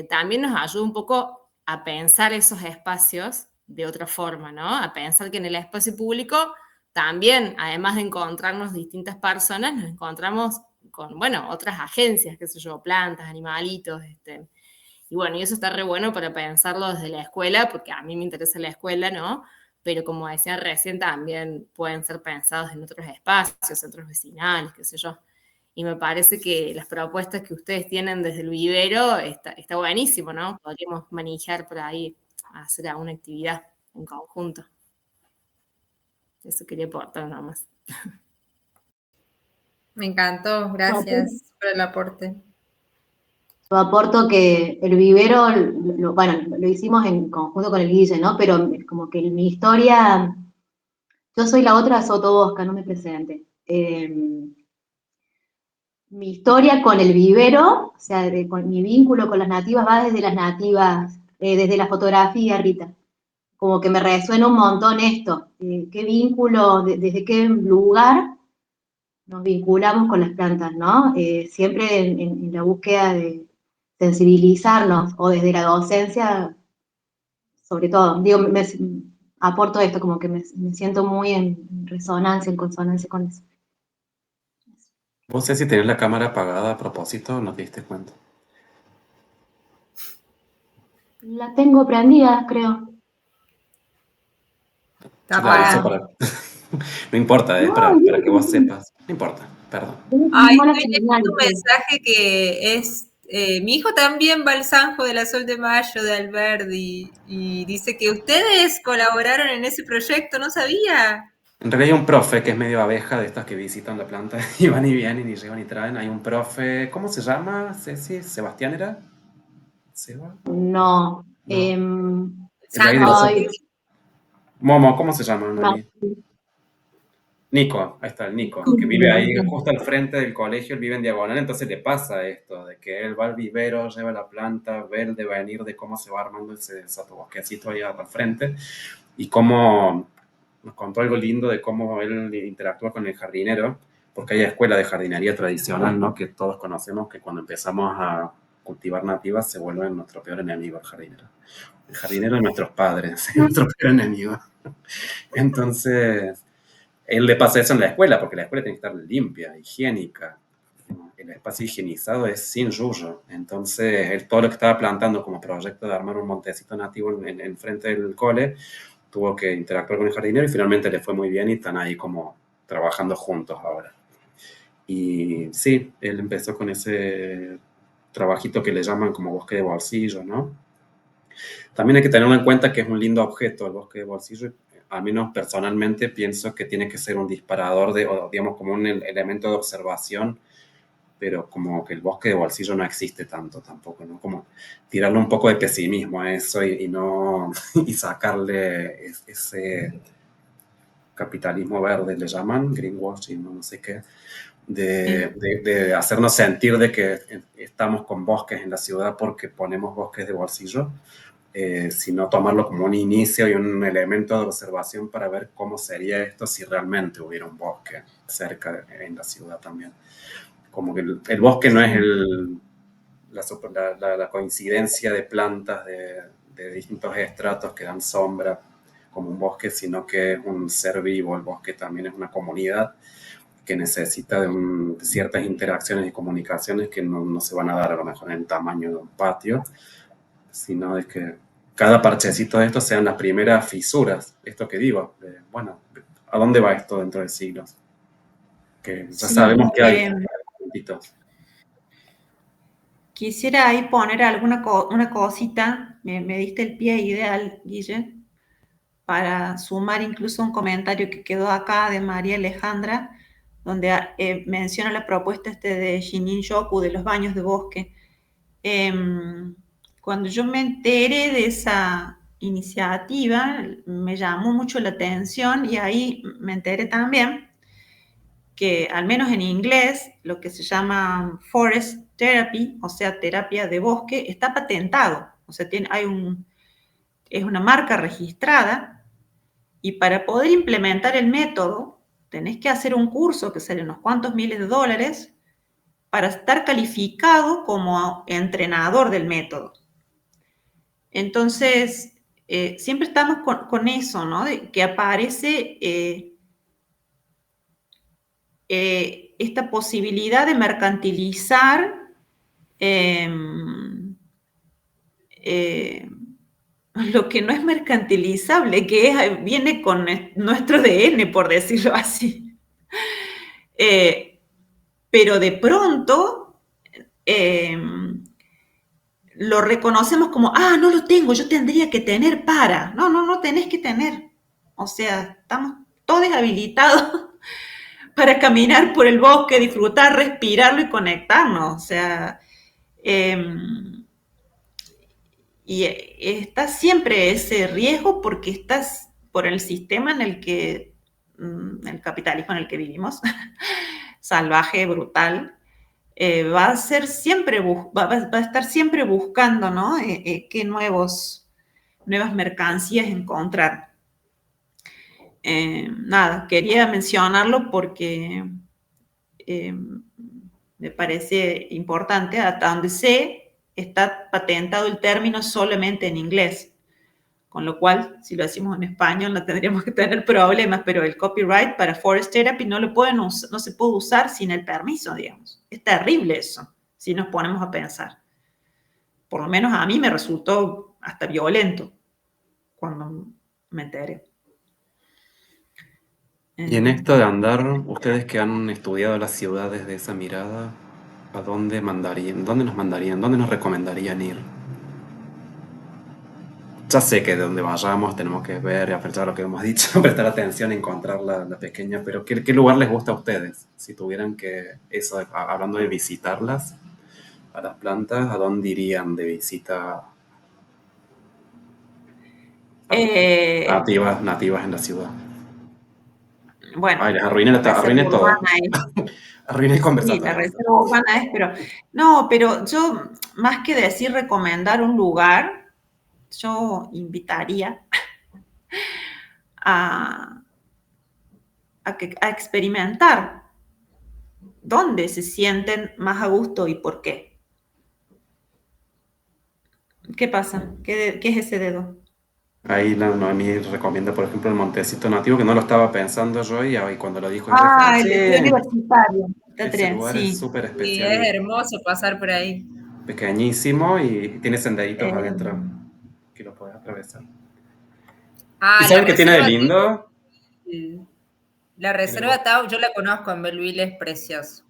también nos ayuda un poco a pensar esos espacios de otra forma, ¿no? A pensar que en el espacio público también, además de encontrarnos distintas personas, nos encontramos con, bueno, otras agencias, qué sé yo, plantas, animalitos, y bueno, y eso está re bueno para pensarlo desde la escuela, porque a mí me interesa la escuela, ¿no? pero como decía recién, también pueden ser pensados en otros espacios, centros vecinales, qué sé yo. Y me parece que las propuestas que ustedes tienen desde el vivero está buenísimo, ¿no? Podríamos manejar por ahí, hacer alguna actividad en conjunto. Eso quería aportar nada más. Me encantó, gracias por el aporte. Yo aporto que el vivero, bueno, lo hicimos en conjunto con el Guille, ¿no? Pero como que mi historia, yo soy la otra sotobosca, no me presente. Mi historia con el vivero, o sea, con mi vínculo con las nativas va desde las nativas, desde la fotografía, Rita. Como que me resuena un montón esto. ¿Qué vínculo, desde qué lugar nos vinculamos con las plantas, ¿no? Siempre en la búsqueda de sensibilizarnos, o desde la docencia, sobre todo. Digo, aporto esto, como que me siento muy en resonancia, en consonancia con eso. Vos sé si tenés la cámara apagada a propósito, no te diste cuenta. La tengo prendida, creo. Yo la aviso para... No importa, es para que vos sepas. No importa, perdón. Ay, estoy leyendo un mensaje que es, mi hijo también va al Sanjo de la Sol de Mayo de Alberdi y dice que ustedes colaboraron en ese proyecto, no sabía. En realidad hay un profe que es medio abeja de estas que visitan la planta y van y vienen y llevan y traen. Hay un profe, ¿cómo se llama? Ceci, ¿Sebastián era? ¿Seba? No. El de ahí de los... Momo, ¿cómo se llama? Nico, ahí está el Nico, que vive ahí justo al frente del colegio, él vive en diagonal, entonces le pasa esto, de que él va al vivero, lleva la planta, ve el devenir de cómo se va armando ese sotobosquecito ahí al frente, y cómo nos contó algo lindo de cómo él interactúa con el jardinero, porque hay escuela de jardinería tradicional, ¿no? Que todos conocemos, que cuando empezamos a cultivar nativas se vuelve nuestro peor enemigo el jardinero. El jardinero de nuestros padres, es nuestro peor enemigo. Entonces... él le pasa eso en la escuela, porque la escuela tiene que estar limpia, higiénica. El espacio higienizado es sin yuyo. Entonces, él todo lo que estaba plantando como proyecto de armar un montecito nativo en frente del cole, tuvo que interactuar con el jardinero y finalmente le fue muy bien y están ahí como trabajando juntos ahora. Y sí, él empezó con ese trabajito que le llaman como bosque de bolsillo, ¿no? También hay que tenerlo en cuenta que es un lindo objeto el bosque de bolsillo. Al menos personalmente pienso que tiene que ser un disparador o digamos como un elemento de observación, pero como que el bosque de bolsillo no existe tanto tampoco, ¿no? Como tirarle un poco de pesimismo a eso y no y sacarle ese capitalismo verde, le llaman, greenwashing, no sé qué, de hacernos sentir de que estamos con bosques en la ciudad porque ponemos bosques de bolsillo. Sino tomarlo como un inicio y un elemento de observación para ver cómo sería esto si realmente hubiera un bosque cerca en la ciudad también. Como que el bosque no es la coincidencia de plantas de distintos estratos que dan sombra como un bosque, sino que es un ser vivo. El bosque también es una comunidad que necesita de ciertas interacciones y comunicaciones que no se van a dar a lo mejor en el tamaño de un patio, sino de que cada parchecito de estos sean las primeras fisuras, esto que digo, bueno, ¿a dónde va esto dentro de siglos? Que ya sabemos que hay puntitos. Quisiera ahí poner una cosita, me diste el pie ideal, Guille, para sumar incluso un comentario que quedó acá de María Alejandra, donde menciona la propuesta de Shinin-yoku de los baños de bosque. Cuando yo me enteré de esa iniciativa, me llamó mucho la atención y ahí me enteré también que, al menos en inglés, lo que se llama forest therapy, o sea, terapia de bosque, está patentado. O sea, es una marca registrada y para poder implementar el método tenés que hacer un curso que sale unos cuantos miles de dólares para estar calificado como entrenador del método. Entonces, siempre estamos con eso, ¿no? Que aparece esta posibilidad de mercantilizar lo que no es mercantilizable, que viene con nuestro ADN, por decirlo así. Pero de pronto lo reconocemos como, no lo tengo, yo tendría que tener para. No tenés que tener. O sea, estamos todos habilitados para caminar por el bosque, disfrutar, respirarlo y conectarnos. O sea, y está siempre ese riesgo porque estás por el sistema en el que, el capitalismo en el que vivimos, salvaje, brutal, va a ser siempre, va a estar siempre buscando, ¿no? Qué nuevas mercancías encontrar. Nada, quería mencionarlo porque me parece importante. Hasta donde sé, está patentado el término solamente en inglés, con lo cual, si lo decimos en español, no tendríamos que tener problemas, pero el copyright para Forest Therapy no se puede usar sin el permiso, digamos. Es terrible eso, si nos ponemos a pensar. Por lo menos a mí me resultó hasta violento cuando me enteré. Y en esto de andar, ustedes que han estudiado la ciudad desde esa mirada, ¿a dónde mandarían? ¿Dónde nos mandarían? ¿Dónde nos recomendarían ir? Ya sé que de donde vayamos tenemos que ver y apreciar lo que hemos dicho, prestar atención, encontrar la pequeña, pero ¿qué lugar les gusta a ustedes? Si tuvieran que, eso, hablando de visitarlas, a las plantas, ¿a dónde irían de visita nativas en la ciudad? Bueno, Ay, les arruiné todo. Arruiné el sí, conversatorio. la reserva urbana es, pero yo, más que decir recomendar un lugar, yo invitaría a experimentar dónde se sienten más a gusto y por qué. ¿Qué pasa? ¿Qué es ese dedo? Ahí la Noemí recomienda, por ejemplo, el Montecito Nativo, que no lo estaba pensando yo, y cuando lo dijo ella, el universitario. ese lugar es súper Sí, especial. es hermoso pasar por ahí. Pequeñísimo y tiene senderitos adentro que lo puedes atravesar. ¿Y La saben qué tiene de reserva lindo? La reserva Tau, yo la conozco en Belville, es precioso.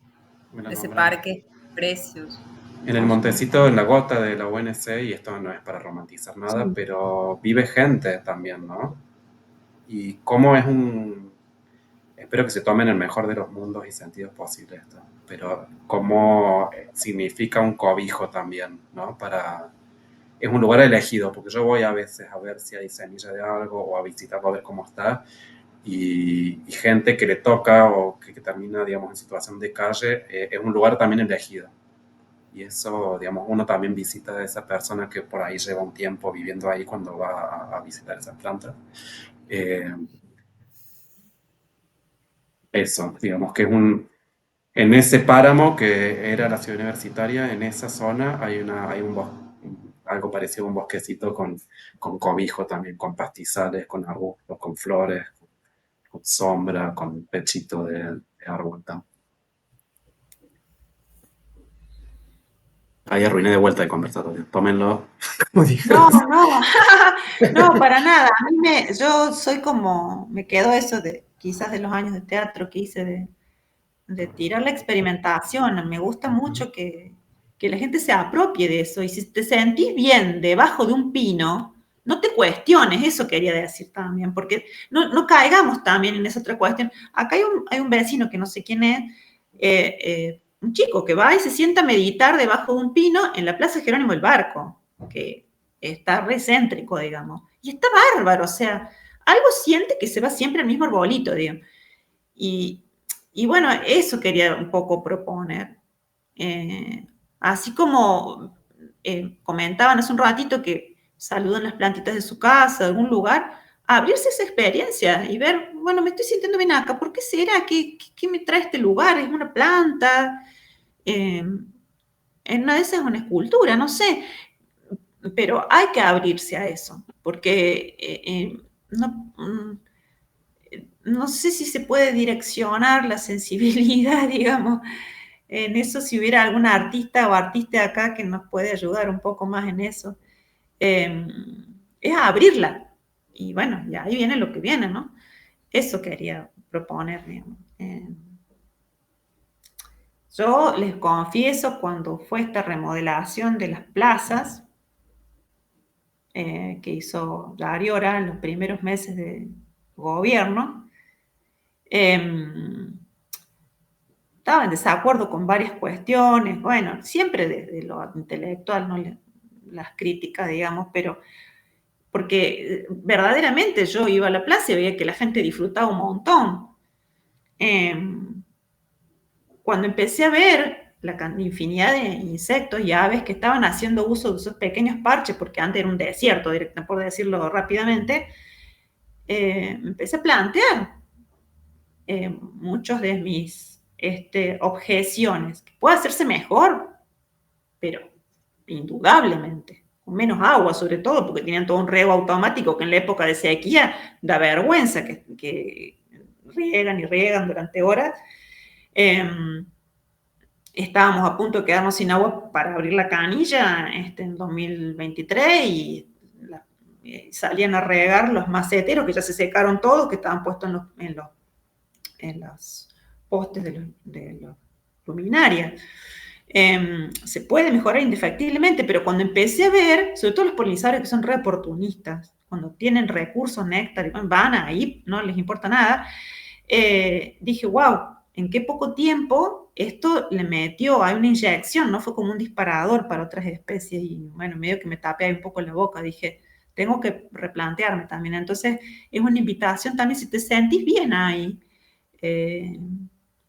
Ese parque es precioso. En el Montecito, en la gota de la UNC, y esto no es para romantizar nada, pero vive gente también, ¿no? Y cómo es espero que se tomen el mejor de los mundos y sentidos posibles esto, pero cómo significa un cobijo también, ¿no? Es un lugar elegido, porque yo voy a veces a ver si hay semilla de algo o a visitarlo a ver cómo está, y gente que le toca o que termina, digamos, en situación de calle, es un lugar también elegido. Y eso, digamos, uno también visita a esa persona que por ahí lleva un tiempo viviendo ahí cuando va a visitar esas plantas. Eso, digamos que en ese páramo que era la ciudad universitaria, en esa zona hay algo parecido a un bosquecito con cobijo también, con pastizales, con arbustos, con flores, con sombra, con pechito de árbol. Ahí arruiné de vuelta el conversatorio. Tómenlo. No, para nada. A mí yo soy como, me quedo eso quizás de los años de teatro que hice de tirar la experimentación. Me gusta mucho que la gente se apropie de eso. Y si te sentís bien debajo de un pino, no te cuestiones, eso quería decir también, porque no caigamos también en esa otra cuestión. Acá hay un vecino que no sé quién es, un chico que va y se sienta a meditar debajo de un pino en la Plaza Jerónimo del Barco, que está re céntrico, digamos. Y está bárbaro, o sea, algo siente que se va siempre al mismo arbolito, digamos. Y bueno, eso quería un poco proponer. Así como comentaban hace un ratito que saludan las plantitas de su casa, de algún lugar, abrirse esa experiencia y ver, bueno, me estoy sintiendo bien acá, ¿por qué será? ¿Qué me trae este lugar? ¿Es una planta? En una de esas es una escultura, no sé, pero hay que abrirse a eso, porque no sé si se puede direccionar la sensibilidad, digamos, en eso, si hubiera alguna artista o artista acá que nos puede ayudar un poco más en eso. es abrirla. Y bueno, y ahí viene lo que viene, ¿no? Eso quería proponer, digamos. Yo les confieso, cuando fue esta remodelación de las plazas que hizo Yariora en los primeros meses de gobierno, estaba en desacuerdo con varias cuestiones, bueno, siempre desde lo intelectual, ¿no? Las críticas, digamos, pero porque verdaderamente yo iba a la plaza y veía que la gente disfrutaba un montón. Cuando empecé a ver la infinidad de insectos y aves que estaban haciendo uso de esos pequeños parches, porque antes era un desierto, por decirlo rápidamente, me empecé a plantear muchos de mis objeciones, que puede hacerse mejor, pero indudablemente, con menos agua sobre todo, porque tenían todo un riego automático que en la época de sequía da vergüenza que riegan y riegan durante horas. Estábamos a punto de quedarnos sin agua para abrir la canilla en 2023 y salían a regar los maceteros que ya se secaron todos, que estaban puestos en los postes de las luminarias. Se puede mejorar indefectiblemente, pero cuando empecé a ver, sobre todo los polinizadores que son re oportunistas, cuando tienen recursos, néctar, van ahí, no les importa nada, dije, wow, en qué poco tiempo esto le metió, hay una inyección, ¿no? Fue como un disparador para otras especies y bueno, medio que me tapé ahí un poco la boca, dije, tengo que replantearme también. Entonces, es una invitación también, si te sentís bien ahí,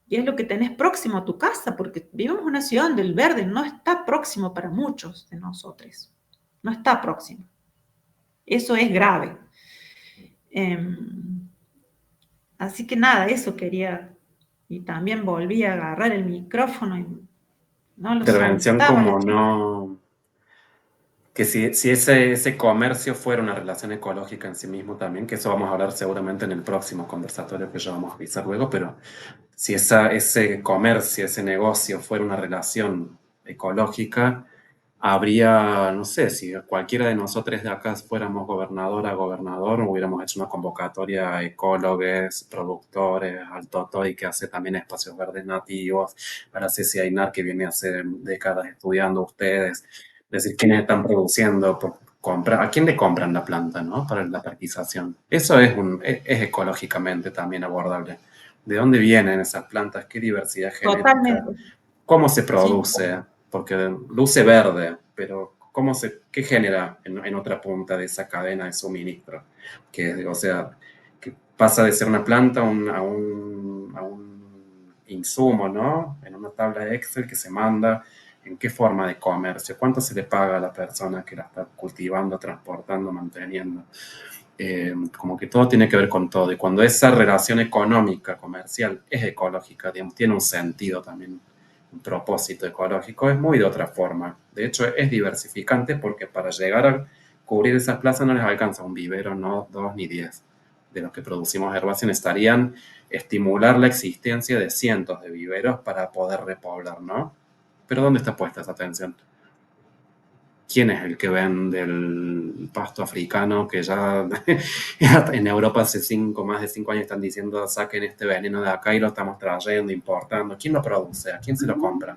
y es lo que tenés próximo a tu casa, porque vivimos en una ciudad donde el verde no está próximo para muchos de nosotros, no está próximo. Eso es grave. Así que nada, eso quería. Y también volví a agarrar el micrófono y no lo Intervención soltaba. como no... Que si ese comercio fuera una relación ecológica en sí mismo también, que eso vamos a hablar seguramente en el próximo conversatorio que ya vamos a avisar luego, pero si ese comercio, ese negocio fuera una relación ecológica, habría, no sé, si cualquiera de nosotros de acá fuéramos gobernador, hubiéramos hecho una convocatoria a ecólogos, productores, al Totoy, que hace también espacios verdes nativos, para Ceci Aynar, que viene hace décadas estudiando ustedes, es decir, quiénes están produciendo, ¿a quién le compran la planta, ¿no? Para la fertilización. Eso es ecológicamente también abordable. ¿De dónde vienen esas plantas? ¿Qué diversidad genética? Totalmente. ¿Cómo se produce? Sí. Porque luce verde, pero ¿qué genera en otra punta de esa cadena de suministro? O sea, que pasa de ser una planta a un insumo, ¿no? En una tabla de Excel que se manda, ¿en qué forma de comercio? ¿Cuánto se le paga a la persona que la está cultivando, transportando, manteniendo? Como que todo tiene que ver con todo. Y cuando esa relación económica, comercial, es ecológica, digamos, tiene un sentido también, un propósito ecológico, es muy de otra forma. De hecho, es diversificante porque para llegar a cubrir esas plazas no les alcanza un vivero, no 2 ni 10 de los que producimos herbáceas. Necesitarían estimular la existencia de cientos de viveros para poder repoblar, ¿no? Pero ¿dónde está puesta esa atención? ¿Quién es el que vende el pasto africano que ya en Europa hace más de 5 años están diciendo saquen este veneno de acá y lo estamos trayendo, importando? ¿Quién lo produce? ¿A quién se lo compran?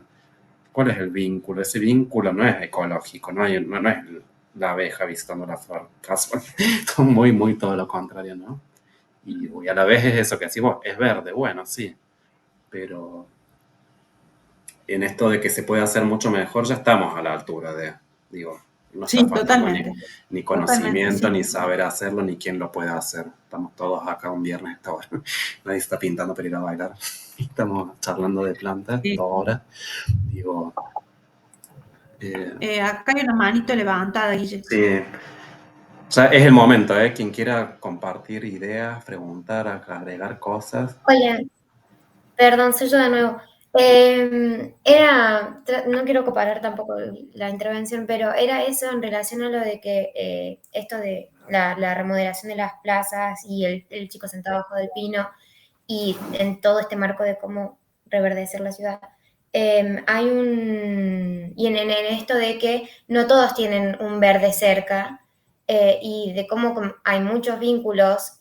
¿Cuál es el vínculo? Ese vínculo no es ecológico, no es la abeja visitando la flor, casual. Son muy, muy todo lo contrario, ¿no? Y a la vez es eso que decimos, es verde, bueno, sí, pero en esto de que se puede hacer mucho mejor ya estamos a la altura digo, no está Sí, faltando totalmente. ni conocimiento, Totalmente, sí. ni saber hacerlo, ni quién lo puede hacer. Estamos todos acá un viernes a esta hora. Nadie está pintando para ir a bailar. Estamos charlando de plantas, Sí. 2 horas. Digo, Acá hay una manito levantada, Guille. sí, ya es el momento, ¿eh? Quien quiera compartir ideas, preguntar, agregar cosas. Hola, perdón, soy yo de nuevo. No quiero comparar tampoco la intervención, pero era eso en relación a lo de que esto de la remodelación de las plazas y el chico sentado bajo del pino y en todo este marco de cómo reverdecer la ciudad. Y en esto de que no todos tienen un verde cerca, y de cómo hay muchos vínculos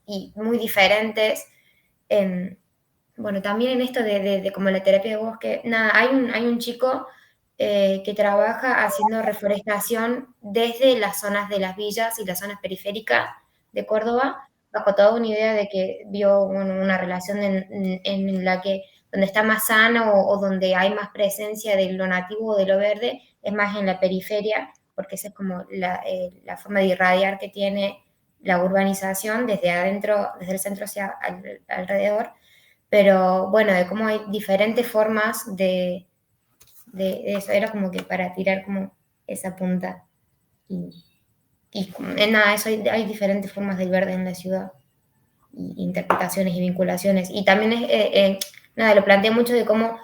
y muy diferentes. Bueno, también en esto de como la terapia de bosque, nada, hay un chico que trabaja haciendo reforestación desde las zonas de las villas y las zonas periféricas de Córdoba, bajo toda una idea de que vio una relación en la que donde está más sano o donde hay más presencia de lo nativo o de lo verde, es más en la periferia, porque esa es como la forma de irradiar que tiene la urbanización desde adentro, desde el centro hacia alrededor. Pero bueno, de cómo hay diferentes formas de eso, era como que para tirar como esa punta. Y nada, eso hay diferentes formas del verde en la ciudad, y interpretaciones y vinculaciones. Y también nada, lo planteé mucho de cómo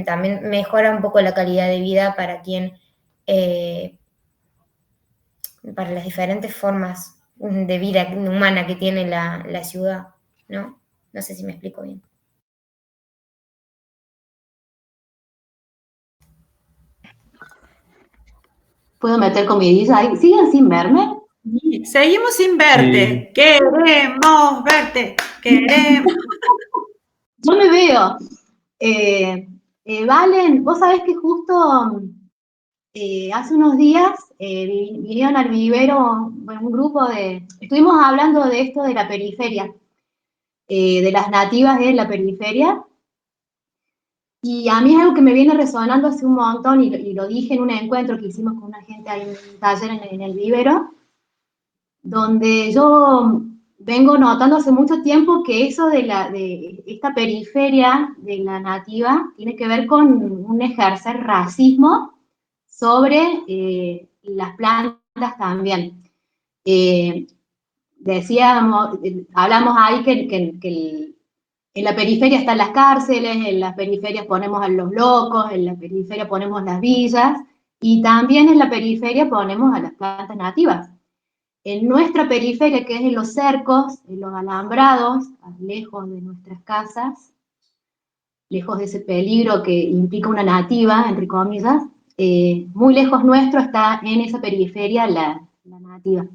también mejora un poco la calidad de vida para quien, para las diferentes formas de vida humana que tiene la ciudad, ¿no? No sé si me explico bien. ¿Puedo meter comidilla ahí? ¿Siguen sin verme? Seguimos sin verte. Sí. Queremos verte. Queremos. Yo me veo. Valen, vos sabés que justo hace unos días vinieron al vivero, bueno, un grupo estuvimos hablando de esto de la periferia, de las nativas de la periferia, y a mí es algo que me viene resonando hace un montón, y lo dije en un encuentro que hicimos con una gente ahí en un taller en el vivero, donde yo vengo notando hace mucho tiempo que eso de esta periferia de la nativa tiene que ver con un ejercer racismo sobre las plantas también. Hablamos ahí que en la periferia están las cárceles, en las periferias ponemos a los locos, en la periferia ponemos las villas, y también en la periferia ponemos a las plantas nativas. En nuestra periferia, que es en los cercos, en los alambrados, lejos de nuestras casas, lejos de ese peligro que implica una nativa, entre comillas, muy lejos nuestro está en esa periferia la nativa.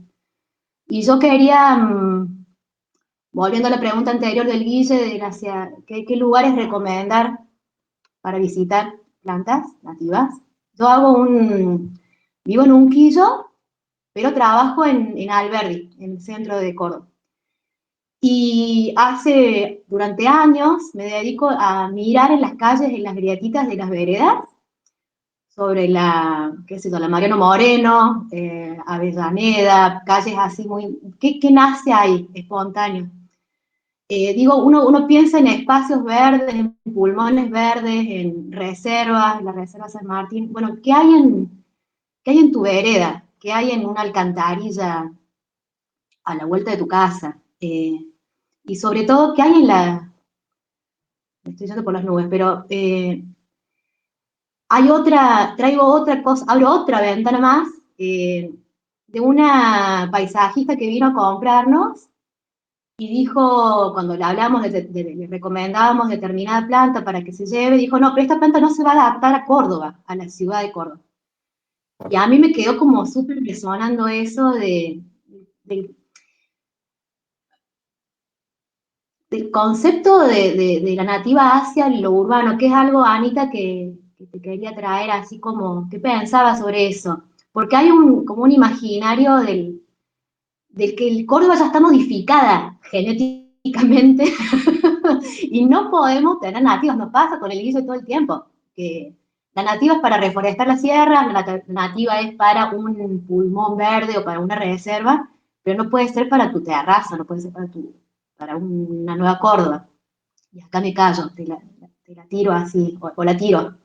Y yo quería, volviendo a la pregunta anterior del Guille, ¿qué lugares recomendar para visitar plantas nativas? Yo vivo en Unquillo, pero trabajo en Alberdi, en el centro de Córdoba. Y durante años, me dedico a mirar en las calles, en las grietitas de las veredas, sobre la Mariano Moreno, Avellaneda, calles así ¿qué nace ahí, espontáneo? Uno piensa en espacios verdes, en pulmones verdes, en reservas, en la Reserva San Martín. Bueno, ¿qué hay en tu vereda? ¿Qué hay en una alcantarilla a la vuelta de tu casa? Y sobre todo, ¿qué hay me estoy yendo por las nubes, pero traigo otra cosa, abro otra ventana más, de una paisajista que vino a comprarnos y dijo, cuando le hablamos, le recomendábamos determinada planta para que se lleve, dijo, no, pero esta planta no se va a adaptar a Córdoba, a la ciudad de Córdoba. Y a mí me quedó como súper resonando eso del concepto de la nativa hacia lo urbano, que es algo, Anita, que te quería traer así como, ¿qué pensabas sobre eso? Porque hay como un imaginario del que el Córdoba ya está modificada genéticamente y no podemos tener nativas, nos pasa con el guiso todo el tiempo, que la nativa es para reforestar las sierras, la nativa es para un pulmón verde o para una reserva, pero no puede ser para tu terraza, no puede ser para una nueva Córdoba. Y acá me callo, te la tiro así, o la tiro.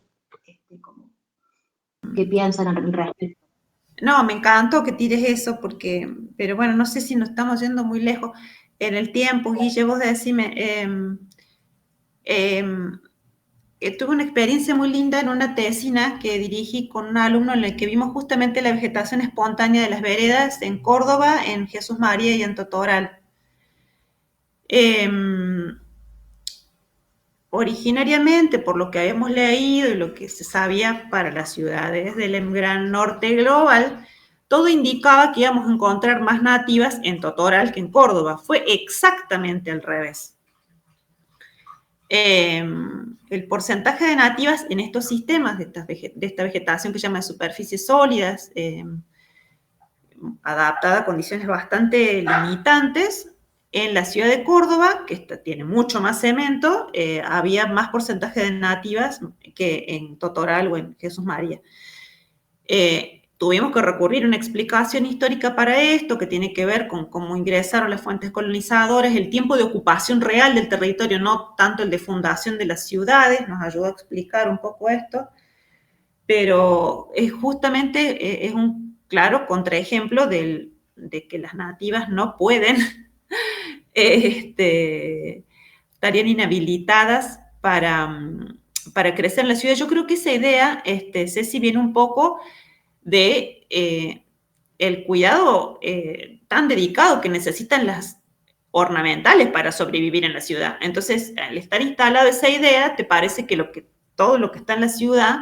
¿Qué piensan al respecto? No, me encantó que tires eso, pero bueno, no sé si nos estamos yendo muy lejos en el tiempo. Guille, vos decime, tuve una experiencia muy linda en una tesina que dirigí con un alumno en el que vimos justamente la vegetación espontánea de las veredas en Córdoba, en Jesús María y en Totoral. Originariamente, por lo que habíamos leído y lo que se sabía para las ciudades del gran norte global, todo indicaba que íbamos a encontrar más nativas en Totoral que en Córdoba. Fue exactamente al revés. El porcentaje de nativas en estos sistemas de esta vegetación que se llama de superficies sólidas, adaptada a condiciones bastante limitantes, en la ciudad de Córdoba, que tiene mucho más cemento, había más porcentaje de nativas que en Totoral o en Jesús María. Tuvimos que recurrir a una explicación histórica para esto, que tiene que ver con cómo ingresaron las fuentes colonizadoras, el tiempo de ocupación real del territorio, no tanto el de fundación de las ciudades, nos ayudó a explicar un poco esto, pero justamente es un claro contraejemplo de que las nativas no pueden, estarían inhabilitadas para crecer en la ciudad. Yo creo que esa idea, Ceci, viene un poco de el cuidado tan dedicado que necesitan las ornamentales para sobrevivir en la ciudad. Entonces, al estar instalada esa idea, te parece que todo lo que está en la ciudad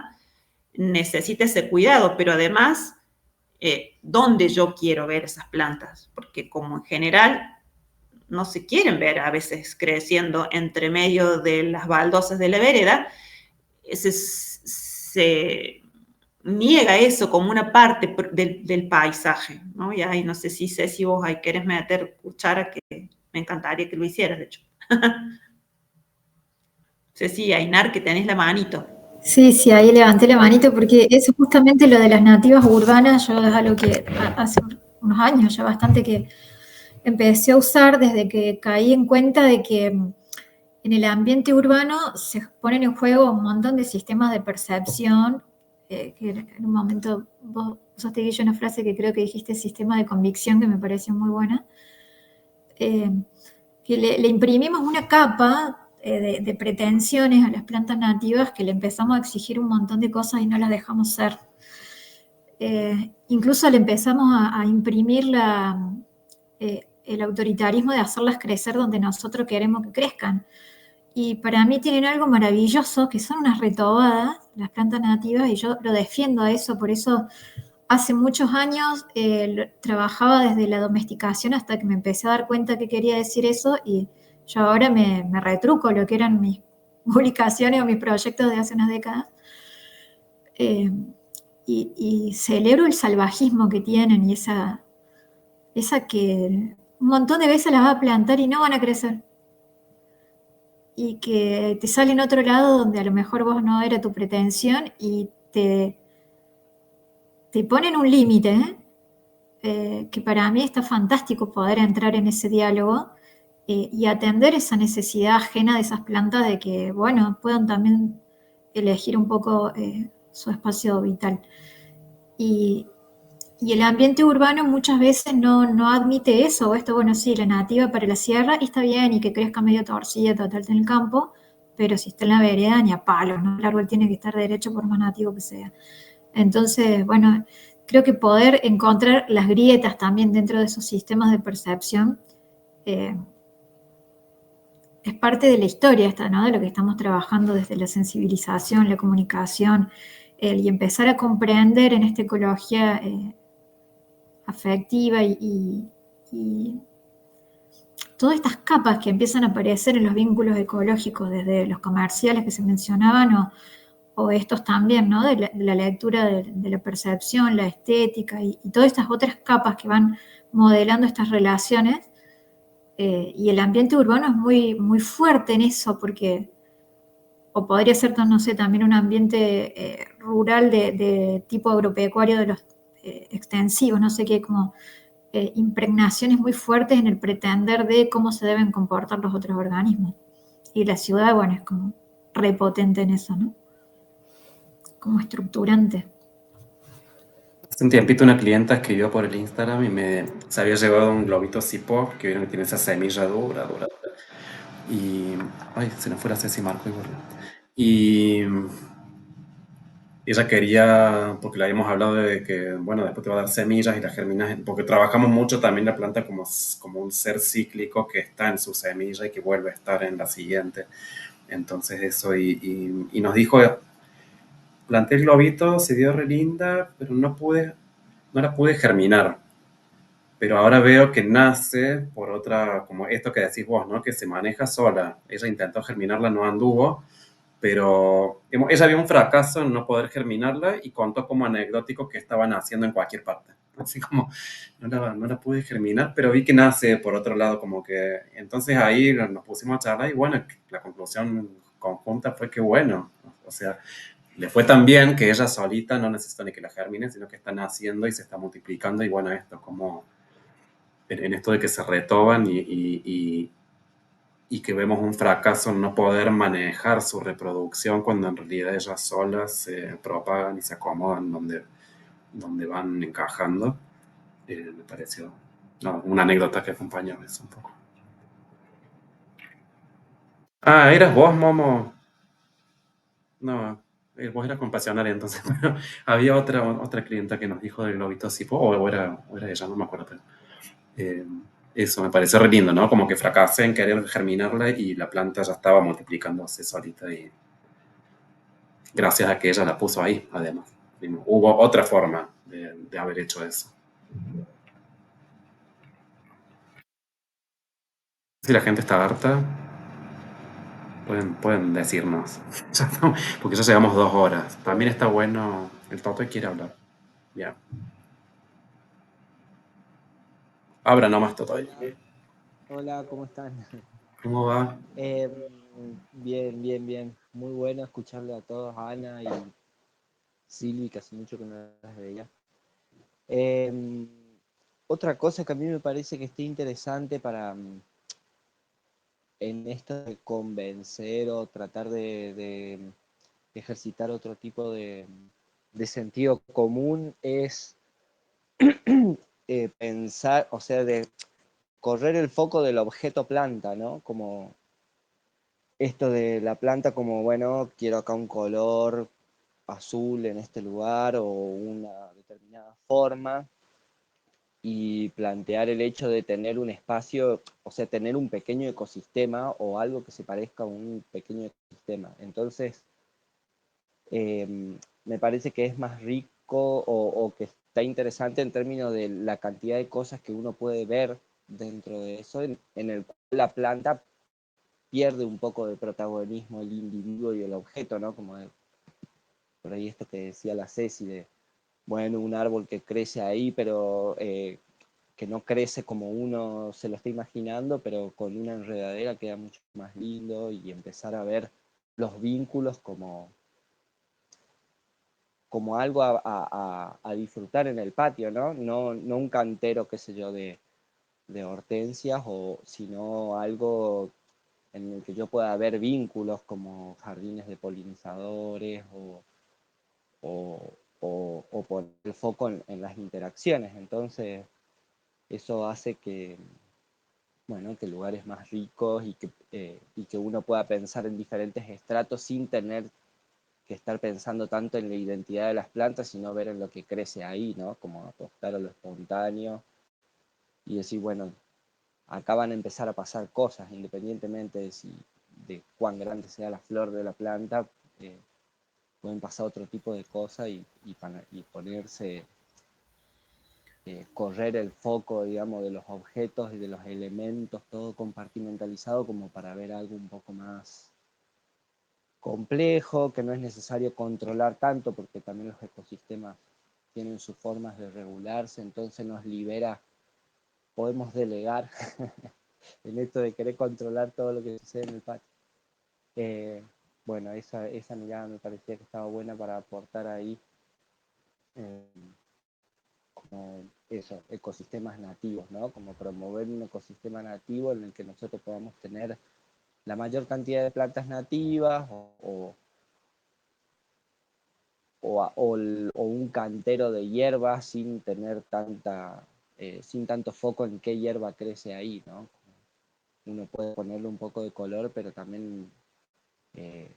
necesita ese cuidado, pero además, ¿dónde yo quiero ver esas plantas? Porque como en general no se quieren ver a veces creciendo entre medio de las baldosas de la vereda, se niega eso como una parte del paisaje, ¿no? Y ahí no sé si Ceci vos ahí querés meter cuchara, que me encantaría que lo hicieras, de hecho. Ceci, Ainar, que tenés la manito. Sí, sí, ahí levanté la manito porque eso justamente lo de las nativas urbanas, yo es algo que hace unos años ya bastante que empecé a usar desde que caí en cuenta de que en el ambiente urbano se ponen en juego un montón de sistemas de percepción, que en un momento vos usaste, Guillo, una frase que creo que dijiste, sistema de convicción, que me pareció muy buena, que le imprimimos una capa de pretensiones a las plantas nativas, que le empezamos a exigir un montón de cosas y no las dejamos ser. Incluso le empezamos a imprimir el autoritarismo de hacerlas crecer donde nosotros queremos que crezcan. Y para mí tienen algo maravilloso, que son unas retobadas, las plantas nativas, y yo lo defiendo a eso. Por eso hace muchos años trabajaba desde la domesticación hasta que me empecé a dar cuenta que quería decir eso, y yo ahora me retruco lo que eran mis publicaciones o mis proyectos de hace unas décadas. Y celebro el salvajismo que tienen, y esa que un montón de veces las va a plantar y no van a crecer. Y que te sale en otro lado donde a lo mejor vos no era tu pretensión, y te ponen un límite, que para mí está fantástico poder entrar en ese diálogo y atender esa necesidad ajena de esas plantas de que, bueno, puedan también elegir un poco su espacio vital. Y el ambiente urbano muchas veces no admite eso, o esto, bueno, sí, la nativa para la sierra, y está bien, y que crezca medio torcida, total, en el campo, pero si está en la vereda, ni a palos, ¿no? El árbol tiene que estar derecho por más nativo que sea. Entonces, bueno, creo que poder encontrar las grietas también dentro de esos sistemas de percepción es parte de la historia esta, ¿no? De lo que estamos trabajando desde la sensibilización, la comunicación, y empezar a comprender en esta ecología afectiva y todas estas capas que empiezan a aparecer en los vínculos ecológicos, desde los comerciales que se mencionaban, o estos también, ¿no? De la lectura de la percepción, la estética y todas estas otras capas que van modelando estas relaciones. Y el ambiente urbano es muy, muy fuerte en eso, porque, o podría ser, no sé, también un ambiente rural de tipo agropecuario de los extensivos, no sé qué, como impregnaciones muy fuertes en el pretender de cómo se deben comportar los otros organismos. Y la ciudad, bueno, es como repotente en eso, ¿no? Como estructurante. Hace un tiempito una clienta escribió por el Instagram y se había llevado un globito Zippo, que vieron que tiene esa semilla dura. Y... ay, se nos fue la Ceci Marco igual. Y ella quería, porque le habíamos hablado de que, bueno, después te va a dar semillas y las germinas, porque trabajamos mucho también la planta como un ser cíclico que está en su semilla y que vuelve a estar en la siguiente. Entonces eso, y nos dijo, planté el globito, se dio re linda, pero no pude no la pude germinar, pero ahora veo que nace por otra, como esto que decís vos, ¿no? Que se maneja sola. Ella intentó germinarla, no anduvo, pero digamos, ella vio un fracaso en no poder germinarla y contó como anecdótico que estaban haciendo en cualquier parte. Así como, no la pude germinar, pero vi que nace por otro lado, como que, entonces ahí nos pusimos a charlar y bueno, la conclusión conjunta fue que bueno, o sea, le fue tan bien que ella solita no necesita ni que la germine, sino que está naciendo y se está multiplicando y bueno, esto como en esto de que se retoban y que vemos un fracaso en no poder manejar su reproducción cuando en realidad ellas solas se propagan y se acomodan donde van encajando. Me pareció no, una anécdota que acompaña eso un poco. Ah, ¿eras vos, Momo? No, vos eras compasionaria entonces. Bueno, había otra clienta que nos dijo del globito así, o era ella, no me acuerdo, pero eh, eso me pareció re lindo, ¿no? Como que fracasé en querer germinarla y la planta ya estaba multiplicándose solita y gracias a que ella la puso ahí, además. Hubo otra forma de haber hecho eso. Si la gente está harta, pueden decirnos. Porque ya llevamos 2 horas. También está bueno. El Toto quiere hablar. Ya. Abra nomás, Toto. Hola, hola, ¿cómo están? ¿Cómo va? Bien, bien, bien. Muy bueno escucharle a todos, a Ana y Silvi, que hace mucho que no las veía. Em, Otra cosa que a mí me parece que está interesante para en esto de convencer o tratar de ejercitar otro tipo de sentido común es pensar, o sea, de correr el foco del objeto planta, ¿no? Como esto de la planta como, bueno, quiero acá un color azul en este lugar o una determinada forma y plantear el hecho de tener un espacio, o sea, tener un pequeño ecosistema o algo que se parezca a un pequeño ecosistema. Entonces, me parece que es más rico o que está interesante en términos de la cantidad de cosas que uno puede ver dentro de eso, en el cual la planta pierde un poco de protagonismo el individuo y el objeto, ¿no? Como por ahí esto que decía la Ceci de, bueno, un árbol que crece ahí, pero que no crece como uno se lo está imaginando, pero con una enredadera queda mucho más lindo y empezar a ver los vínculos como algo a disfrutar en el patio, ¿no? No un cantero, qué sé yo, de hortensias, sino algo en el que yo pueda ver vínculos como jardines de polinizadores o poner el foco en las interacciones. Entonces, eso hace que, bueno, que lugares más ricos y que uno pueda pensar en diferentes estratos sin tener que estar pensando tanto en la identidad de las plantas, sino ver en lo que crece ahí, ¿no? Como apostar a lo espontáneo y decir, bueno, acá van a empezar a pasar cosas, independientemente de cuán grande sea la flor de la planta, pueden pasar otro tipo de cosas y ponerse, correr el foco, digamos, de los objetos y de los elementos, todo compartimentalizado como para ver algo un poco más complejo, que no es necesario controlar tanto, porque también los ecosistemas tienen sus formas de regularse, entonces nos libera, podemos delegar en esto de querer controlar todo lo que sucede en el patio. Eh, bueno, esa mirada me parecía que estaba buena para aportar ahí, eh, como eso, ecosistemas nativos, ¿no? Como promover un ecosistema nativo en el que nosotros podamos tener la mayor cantidad de plantas nativas o un cantero de hierbas sin tener sin tanto foco en qué hierba crece ahí, ¿no? Uno puede ponerle un poco de color, pero también eh,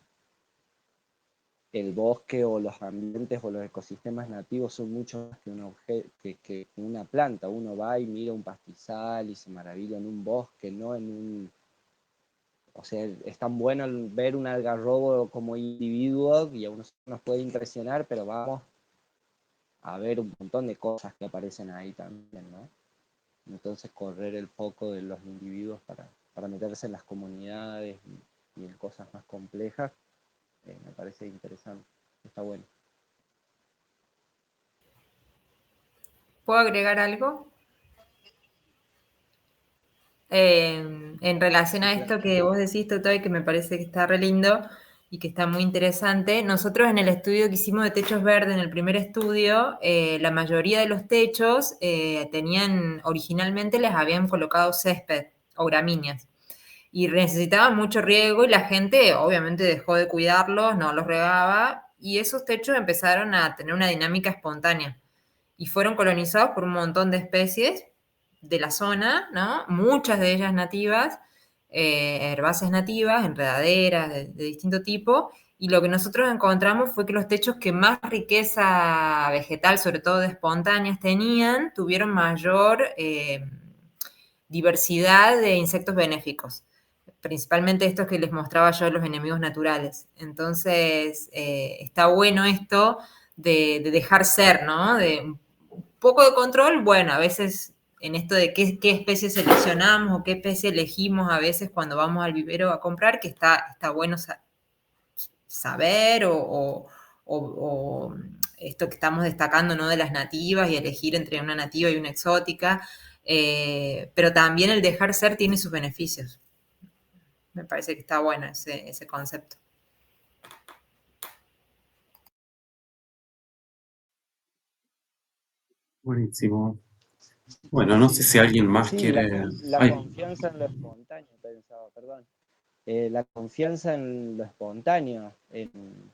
el bosque o los ambientes o los ecosistemas nativos son mucho más que una planta. Uno va y mira un pastizal y se maravilla en un bosque, no en un... O sea, es tan bueno ver un algarrobo como individuo y a uno nos puede impresionar, pero vamos a ver un montón de cosas que aparecen ahí también, ¿no? Entonces correr el foco de los individuos para meterse en las comunidades y en cosas más complejas, me parece interesante, está bueno. ¿Puedo agregar algo? En relación a esto que vos decís, Totoy, que me parece que está re lindo y que está muy interesante, nosotros en el estudio que hicimos de techos verdes, en el primer estudio, la mayoría de los techos originalmente les habían colocado césped o gramíneas y necesitaban mucho riego y la gente obviamente dejó de cuidarlos, no los regaba y esos techos empezaron a tener una dinámica espontánea y fueron colonizados por un montón de especies de la zona, ¿no? Muchas de ellas nativas, herbáceas nativas, enredaderas de distinto tipo, y lo que nosotros encontramos fue que los techos que más riqueza vegetal, sobre todo de espontáneas, tenían, tuvieron mayor diversidad de insectos benéficos, principalmente estos que les mostraba yo, los enemigos naturales. Entonces, está bueno esto de dejar ser, ¿no? De un poco de control, bueno, a veces en esto de qué especie seleccionamos o qué especie elegimos a veces cuando vamos al vivero a comprar, que está bueno saber o esto que estamos destacando, ¿no? De las nativas y elegir entre una nativa y una exótica, pero también el dejar ser tiene sus beneficios. Me parece que está bueno ese concepto. Buenísimo. Bueno, no sé si alguien más Sí, quiere... la Ay, confianza en lo espontáneo, pensaba, perdón. La confianza en lo espontáneo, en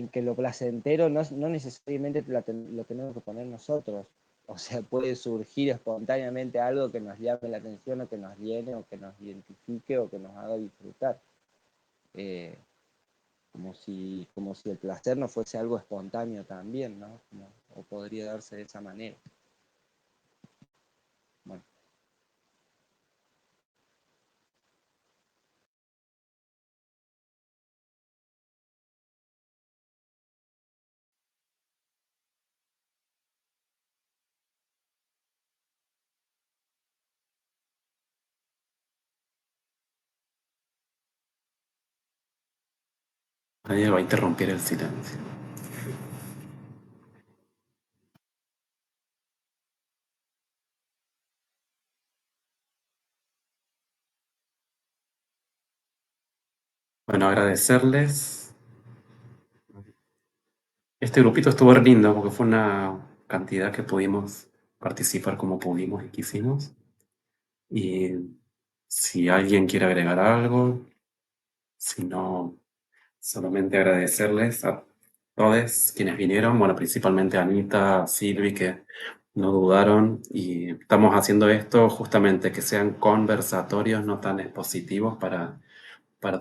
que lo placentero no necesariamente lo tenemos que poner nosotros. O sea, puede surgir espontáneamente algo que nos llame la atención o que nos llene o que nos identifique o que nos haga disfrutar. Como si el placer no fuese algo espontáneo también, ¿no? O podría darse de esa manera. Bueno. nadie va a interrumpir el silencio. Bueno, agradecerles. Este grupito estuvo re lindo porque fue una cantidad que pudimos participar como pudimos y quisimos. Y si alguien quiere agregar algo, si no, solamente agradecerles a todos quienes vinieron, bueno, principalmente a Anita, a Silvi, que no dudaron, y estamos haciendo esto justamente que sean conversatorios no tan expositivos para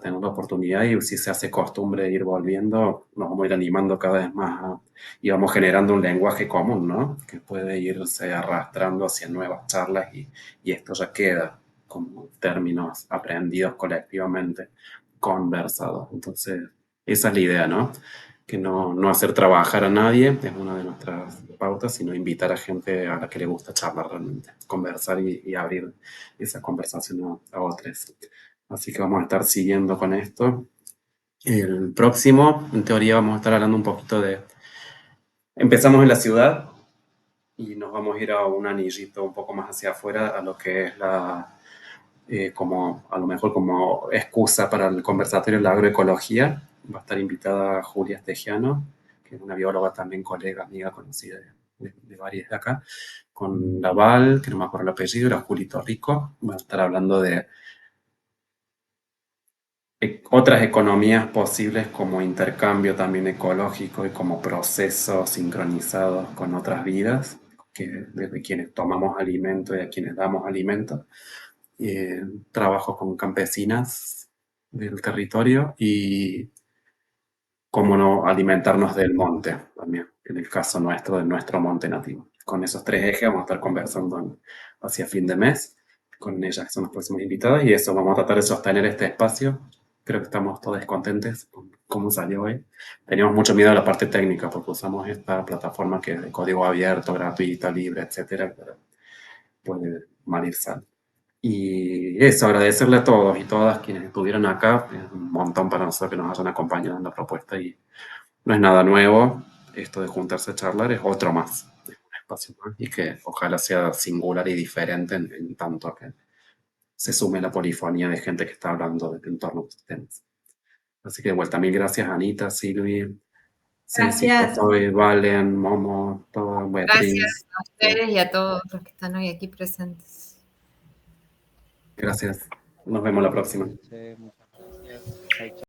tener la oportunidad, y si se hace costumbre de ir volviendo, nos vamos a ir animando cada vez más y vamos generando un lenguaje común, ¿no? Que puede irse arrastrando hacia nuevas charlas y esto ya queda como términos aprendidos colectivamente, conversados. Entonces, esa es la idea, ¿no? Que no hacer trabajar a nadie, es una de nuestras pautas, sino invitar a gente a la que le gusta charlar realmente, conversar y abrir esa conversación a otros. Así que vamos a estar siguiendo con esto. El próximo, en teoría, vamos a estar hablando un poquito de... Empezamos en la ciudad y nos vamos a ir a un anillito un poco más hacia afuera, a lo que es como a lo mejor como excusa para el conversatorio de la agroecología. Va a estar invitada Julia Estegiano, que es una bióloga también, colega, amiga, conocida de varias de acá, con Laval, que no me acuerdo el apellido, era Julito Rico. Va a estar hablando de otras economías posibles como intercambio también ecológico y como procesos sincronizados con otras vidas, desde quienes tomamos alimento y a quienes damos alimento. Trabajo con campesinas del territorio y cómo no alimentarnos del monte también, en el caso nuestro, de nuestro monte nativo. Con esos tres ejes vamos a estar conversando hacia fin de mes con ellas, que son las próximas invitadas, y eso, vamos a tratar de sostener este espacio creo que estamos todos contentes con cómo salió hoy. Teníamos mucho miedo a la parte técnica porque usamos esta plataforma que es de código abierto, gratuita, libre, etcétera, pero puede mal ir sal. Y eso, agradecerle a todos y todas quienes estuvieron acá. Es un montón para nosotros que nos hayan acompañado en la propuesta y no es nada nuevo. Esto de juntarse a charlar es otro más, es un espacio más y que ojalá sea singular y diferente en tanto que se sume la polifonía de gente que está hablando en torno a estos temas. Así que de vuelta, mil gracias Anita, Silvi, Ceci, Gracias. Soy, Valen, Momo, todo, Beatriz. Gracias a ustedes y a todos los que están hoy aquí presentes. Gracias. Nos vemos la próxima. Sí, muchas gracias. Chau, chau.